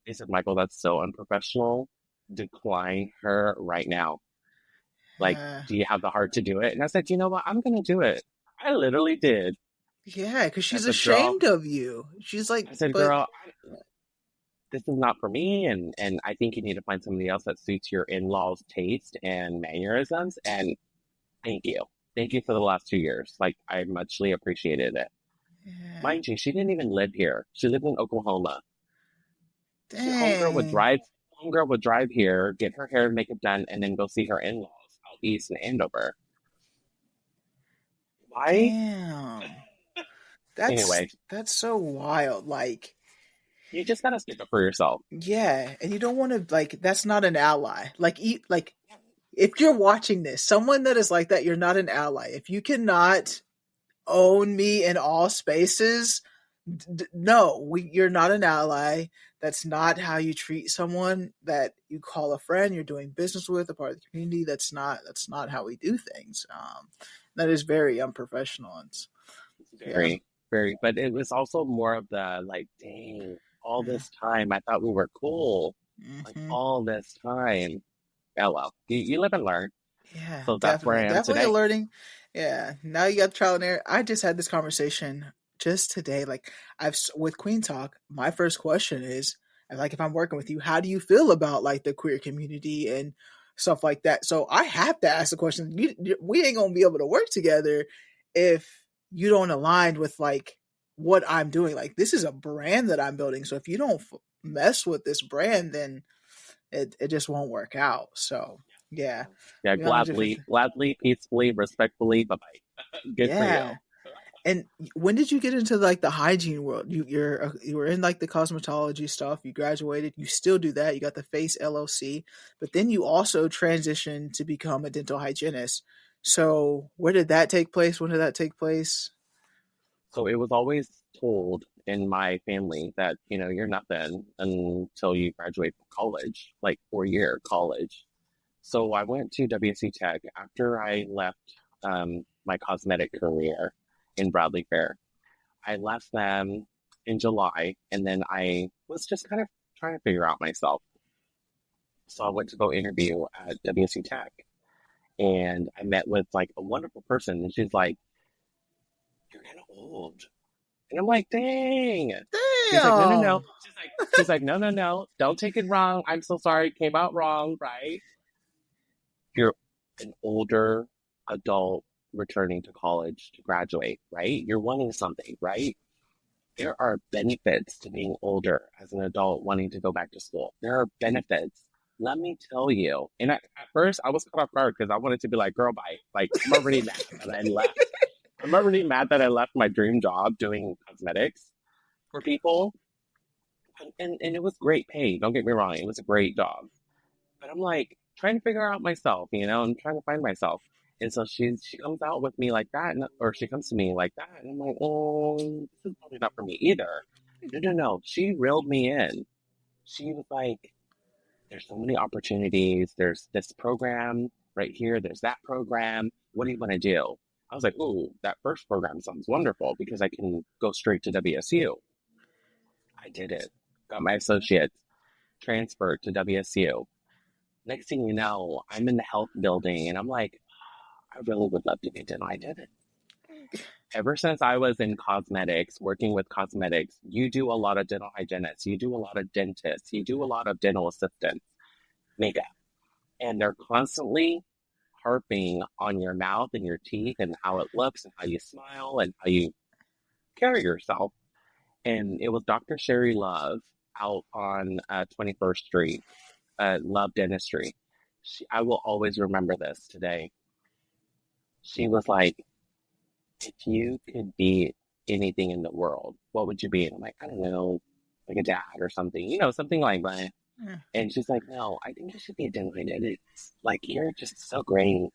They said, Michael, that's so unprofessional. Decline her right now. Like, Yeah. do you have the heart to do it? And I said, you know what? I'm going to do it. I literally did. Yeah, because I she's said, girl, ashamed of you. She's like, I said, but girl, this is not for me. And I think you need to find somebody else that suits your in-laws' taste and mannerisms. And thank you. Thank you for the last 2 years. Like, I muchly appreciated it. yeah. Mind you, she didn't even live here. She lived in Oklahoma. Dang. Homegirl would drive here, get her hair and makeup done, and then go see her in-laws out east in Andover. Why? Damn. That's Anyway, that's so wild. Like, you just gotta stick up for yourself. yeah, and you don't want to like that's not an ally. Like if you're watching this, someone that is like that, you're not an ally. If you cannot own me in all spaces, no, you're not an ally. That's not how you treat someone that you call a friend, you're doing business with, a part of the community. That's not how we do things. That is very unprofessional. And yeah, Very, very. But it was also more of the like, dang, all yeah. this time I thought we were cool. Like Hmm. all this time. Oh well, you live and learn. Yeah, So that's where definitely. I am Definitely today. alerting. Yeah. Now you got trial and error. I just had this conversation just today. Like with Kueen Talk, my first question is like if I'm working with you, how do you feel about like the queer community and stuff like that? So I have to ask the question. We ain't gonna be able to work together if you don't align with like what I'm doing. Like this is a brand that I'm building. So if you don't mess with this brand, then it just won't work out. So yeah, Yeah, we on a different. gladly, peacefully, respectfully. Bye bye. Good for you. Yeah. And when did you get into like the hygiene world? You were in like the cosmetology stuff. You graduated. You still do that. You got the FACE LLC, but then you also transitioned to become a dental hygienist. So where did that take place? When did that take place? So it was always told in my family that, you're nothing until you graduate from college, like 4-year college. So I went to WC Tech after I left my cosmetic career in Bradley Fair. I left them in July, and then I was just kind of trying to figure out myself. So I went to go interview at WC Tech, and I met with like a wonderful person, and she's like, "You're kind of old," and I'm like, "Dang." She's like, "No, no, no." Damn. She's like, "No, no, no. Don't take it wrong. I'm so sorry. It came out wrong, right? You're an older adult returning to college to graduate, right? You're wanting something, right? There are benefits to being older as an adult wanting to go back to school. There are benefits. Let me tell you." And at first, I was caught off guard because I wanted to be like, girl, bye. Like, I'm already mad that I left. I'm already mad that I left my dream job doing cosmetics for people. And it was great pay. Don't get me wrong. It was a great job. But I'm like, trying to figure out myself, I'm trying to find myself. And so she comes out with me like that, or she comes to me like that, and I'm like, oh, this is probably not for me either. No, no, no. She reeled me in. She was like, there's so many opportunities. There's this program right here. There's that program. What do you want to do? I was like, ooh, that first program sounds wonderful because I can go straight to WSU. I did it. Got my associates, transferred to WSU. Next thing you know, I'm in the health building and I'm like, I really would love to be a dental hygienist. Ever since I was in cosmetics, working with cosmetics, you do a lot of dental hygienists, you do a lot of dentists, you do a lot of dental assistants, makeup. And they're constantly harping on your mouth and your teeth and how it looks and how you smile and how you carry yourself. And it was Dr. Sherry Love out on 21st Street, Love Dentistry. I will always remember this today. She was like, if you could be anything in the world, what would you be? And I'm like, I don't know, like a dad or something, something like that. Yeah. And she's like, no, I think you should be a dental hygienist. Like, you're just so great.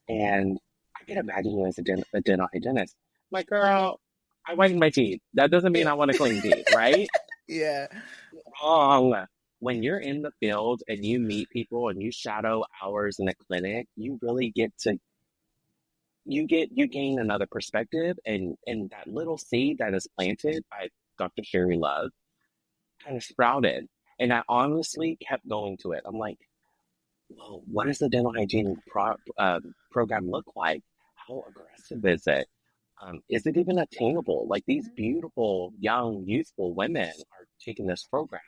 And I can imagine you as a dental hygienist. I'm like, girl, I whiten my teeth. That doesn't mean I want to clean teeth, right? Yeah. Wrong. When you're in the field and you meet people and you shadow hours in a clinic, you really get to you gain another perspective, and that little seed that is planted by Dr. Sherry Love kind of sprouted. And I honestly kept going to it. I'm like, well, what does the dental hygiene program look like? How aggressive is it? Is it even attainable? Like, these beautiful, young, youthful women are taking this program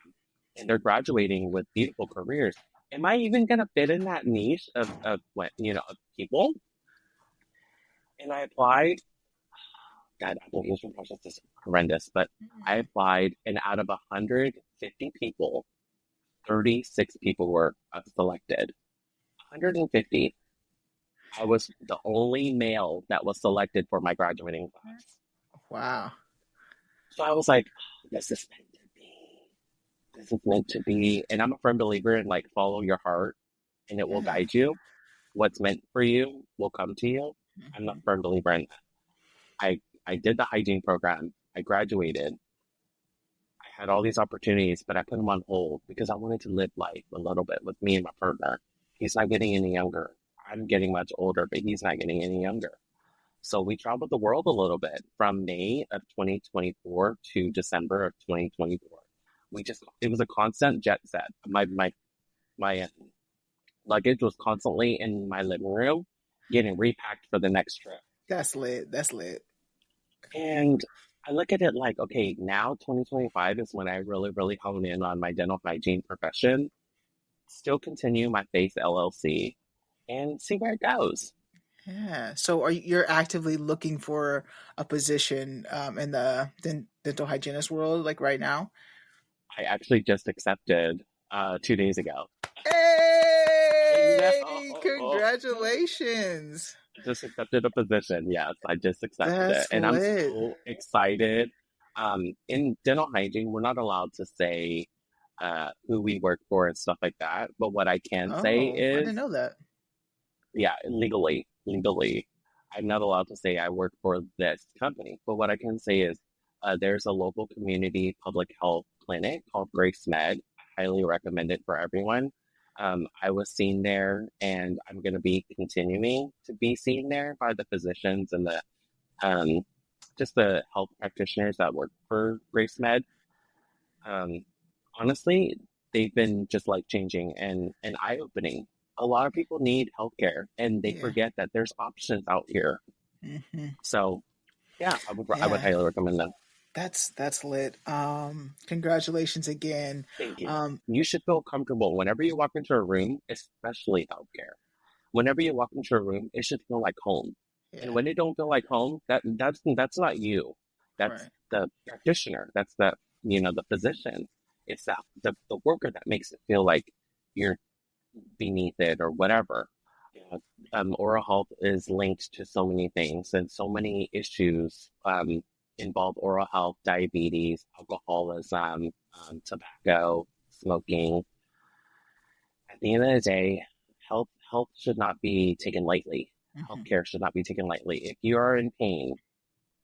and they're graduating with beautiful careers. Am I even going to fit in that niche of what, of people? And I applied. God, application process is horrendous, but I applied, and out of 150 people, 36 people were selected. 150. I was the only male that was selected for my graduating class. Wow. So I was like, this is meant to be. This is meant to be. And I'm a firm believer in, like, follow your heart and it will guide you. What's meant for you will come to you. I'm not a firm believer in that. I did the hygiene program. I graduated. I had all these opportunities, but I put them on hold because I wanted to live life a little bit with me and my partner. He's not getting any younger. I'm getting much older, but he's not getting any younger. So we traveled the world a little bit from May of 2024 to December of 2024. It was a constant jet set. My luggage was constantly in my living room getting repacked for the next trip. That's lit. That's lit. And I look at it like, okay, now 2025 is when I really, really hone in on my dental hygiene profession, still continue my FACE LLC, and see where it goes. Yeah. So you're actively looking for a position in the dental hygienist world, like right now? I actually just accepted 2 days ago. Hey! Congratulations. Just accepted a position. Yes, I just accepted it. That's And I'm lit. so excited. In dental hygiene, we're not allowed to say who we work for and stuff like that. But what I can say Oh, I didn't is, know that. yeah, legally, I'm not allowed to say I work for this company. But what I can say is there's a local community public health clinic called Grace Med. I highly recommend it for everyone. I was seen there, and I'm going to be continuing to be seen there by the physicians and the just the health practitioners that work for Grace Med. Honestly, they've been just life changing and eye opening. A lot of people need healthcare, and they forget that there's options out here. Mm-hmm. So, yeah, I would Yeah. highly recommend them. That's lit. Congratulations again. Thank you. You should feel comfortable whenever you walk into a room, especially healthcare. Whenever you walk into a room, it should feel like home. Yeah. And when it don't feel like home, that's not you. That's Right. the practitioner. That's the physician. It's the worker that makes it feel like you're beneath it or whatever. Yeah. Oral health is linked to so many things, and so many issues involve oral health: diabetes, alcoholism, tobacco, smoking. At the end of the day, health should not be taken lightly. Hmm. healthcare should not be taken lightly. If you are in pain,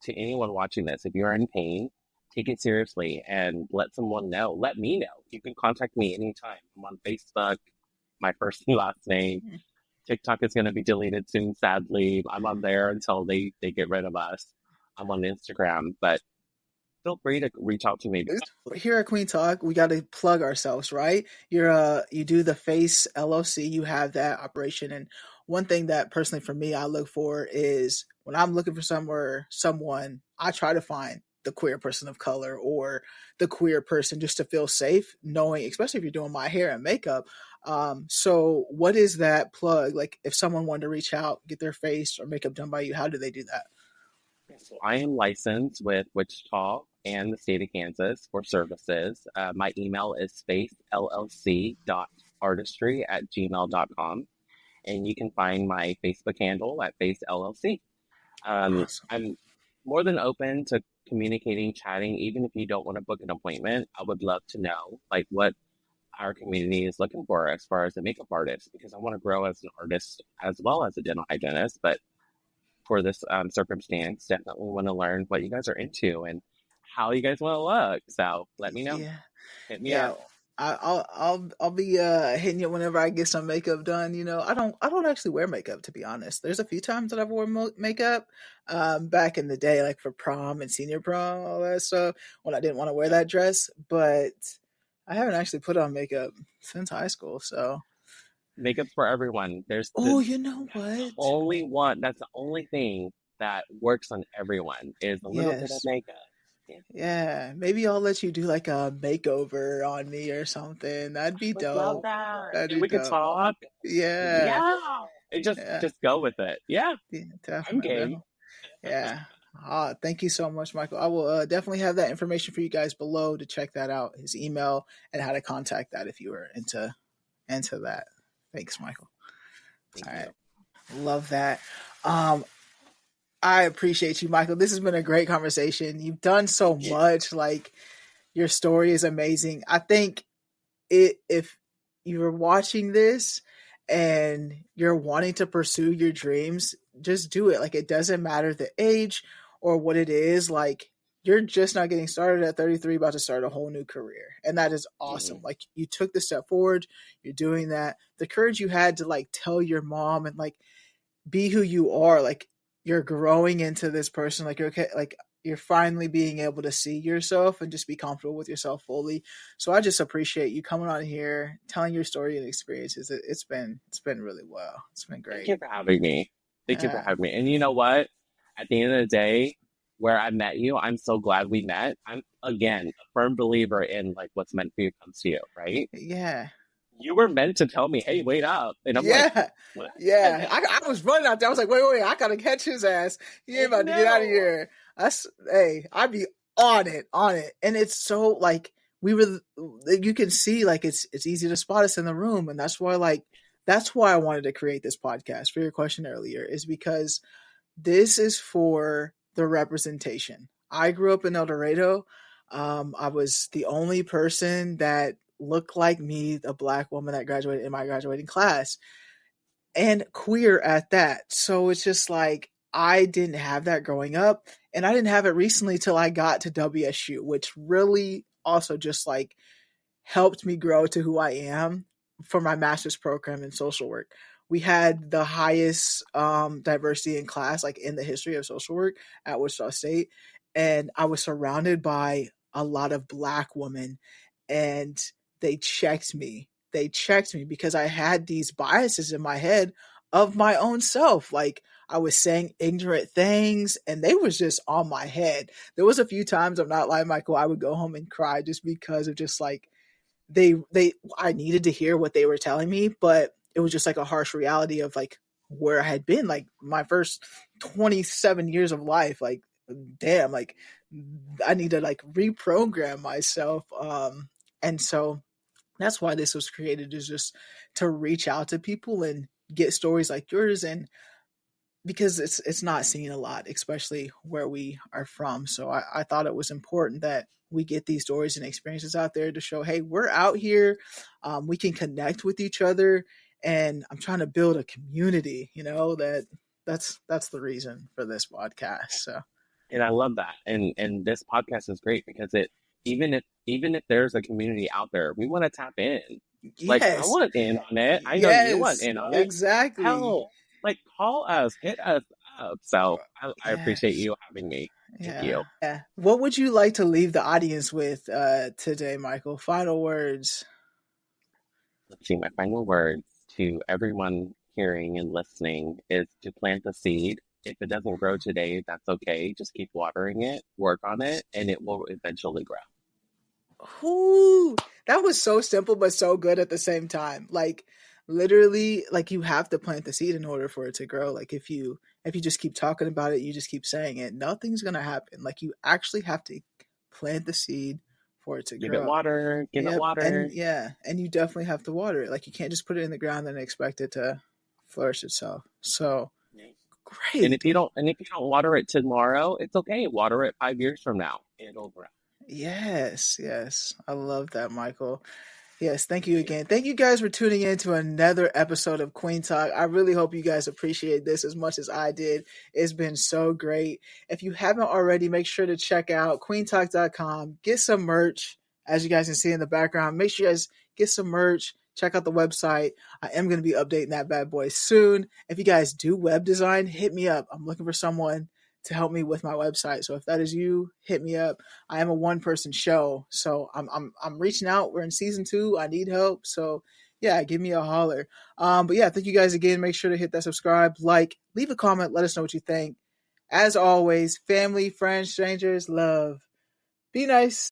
to anyone watching this, if you are in pain, take it seriously and let someone know. Let me know. You can contact me anytime. I'm on Facebook, my first and last name. TikTok is going to be deleted soon, sadly. I'm on there until they get rid of us. I'm on Instagram, but feel free to reach out to me. Here at Kueen Talk, we got to plug ourselves, right? You do the FACE LLC, you have that operation, and one thing that personally for me I look for is when I'm looking for someone, I try to find the queer person of color or the queer person just to feel safe, knowing, especially if you're doing my hair and makeup. So what is that plug? Like if someone wanted to reach out, get their face or makeup done by you, how do they do that? So I am licensed with Wichita and the state of Kansas for services. My email is facellc.artistry@gmail.com. And you can find my Facebook handle at Face LLC. Awesome. I'm more than open to communicating, chatting, even if you don't want to book an appointment. I would love to know like what our community is looking for as far as a makeup artist, because I want to grow as an artist as well as a dental hygienist. But for this circumstance, definitely want to learn what you guys are into and how you guys want to look. So let me know. Yeah. Hit me Yeah, up. I'll be hitting you whenever I get some makeup done. I don't actually wear makeup, to be honest. There's a few times that I've worn makeup, back in the day, like for prom and senior prom, all that stuff, when I didn't want to wear that dress. But I haven't actually put on makeup since high school. So, Makeup's for everyone. oh, you know That's the what? only one. That's the only thing that works on everyone is a little bit of Yes. makeup. Yeah, Yeah, maybe I'll let you do like a makeover on me or something. That'd I be would love dope. that. That'd And be we could dope. talk. Yeah, Yeah. And just yeah, just go with it. Yeah, yeah, I'm definitely, game. definitely. Yeah. Thank you so much, Michael. I will definitely have that information for you guys below to check that out, his email and how to contact that if you were into that. Thanks, Michael. Thank All right. you. Love that. Um, I appreciate you, Michael. This has been a great conversation. You've done so Yeah. much. Like your story is amazing. I think if you're watching this and you're wanting to pursue your dreams, just do it. Like it doesn't matter the age or what it is. Like you're just not getting started at 33, about to start a whole new career. And that is awesome. Mhm. Like you took the step forward, you're doing that. The courage you had to like tell your mom and like be who you are, like you're growing into this person, like you're okay, like you're finally being able to see yourself and just be comfortable with yourself fully. So I just appreciate you coming on here, telling your story and experiences. It's been really well. It's been Thank great. you for having me. Thank you for Yeah. having me. And you know what? At the end of the day, where I met you, I'm so glad we met. I'm again a firm believer in like what's meant for you comes to you, right? Yeah. You were meant to tell me, hey, wait up. And I'm like, Yeah. what? Yeah. I was running out there. I was like, wait, I gotta catch his ass. He ain't I about to get out of know. here. That's hey, I'd be on it. And it's so like we were you can see like it's easy to spot us in the room. And that's why I wanted to create this podcast for your question earlier, is because this is for the representation. I grew up in El Dorado. I was the only person that looked like me, a black woman that graduated in my graduating class, and queer at that. So it's just like I didn't have that growing up, and I didn't have it recently till I got to WSU, which really also just like helped me grow to who I am for my master's program in social work. We had the highest diversity in class, like in the history of social work at Wichita State. And I was surrounded by a lot of black women, and they checked me. They checked me because I had these biases in my head of my own self. Like I was saying ignorant things and they was just on my head. There was a few times, I'm not lying, Michael, I would go home and cry just because of just like they I needed to hear what they were telling me, but it was just like a harsh reality of like where I had been, like my first 27 years of life. Like damn, like I need to like reprogram myself. And so that's why this was created, is just to reach out to people and get stories like yours, and because it's not seen a lot, especially where we are from. So I thought it was important that we get these stories and experiences out there to show, hey, we're out here, we can connect with each other, and I'm trying to build a community, that that's the reason for this podcast. So And I love that. And this podcast is great because it even if there's a community out there, we want to tap in. Like I yes, want in on it. I know you want yes, in on it. exactly. Hell, like call us, hit us up. So I appreciate Yes. you having me. Thank Yeah. you. Yeah. What would you like to leave the audience with today, Michael? Final words. Let's see, my final words to everyone hearing and listening is to plant the seed. If it doesn't grow today, that's okay. Just keep watering it, work on it, and it will eventually grow. Ooh, that was so simple but so good at the same time. Like literally, like you have to plant the seed in order for it to grow. Like if you just keep talking about it, you just keep saying it, nothing's gonna happen. Like you actually have to plant the seed for it to Give it grow. water, give it Yep, and water. yeah, and you definitely have to water it. Like you can't just put it in the ground and expect it to flourish itself. So great. And if you don't water it tomorrow, it's okay. Water it 5 years from now. It'll grow. Yes, yes. I love that, Michael. Yes, thank you again. Thank you guys for tuning in to another episode of Kueen Talk. I really hope you guys appreciate this as much as I did. It's been so great. If you haven't already, make sure to check out queentalk.com. Get some merch, as you guys can see in the background. Make sure you guys get some merch. Check out the website. I am going to be updating that bad boy soon. If you guys do web design, hit me up. I'm looking for someone to help me with my website. So if that is you, hit me up. I am a one-person show, so I'm reaching out. We're in season 2. I need help, so yeah, give me a holler. But yeah, thank you guys again. Make sure to hit that subscribe, like, leave a comment, let us know what you think. As always, family, friends, strangers, love. Be nice.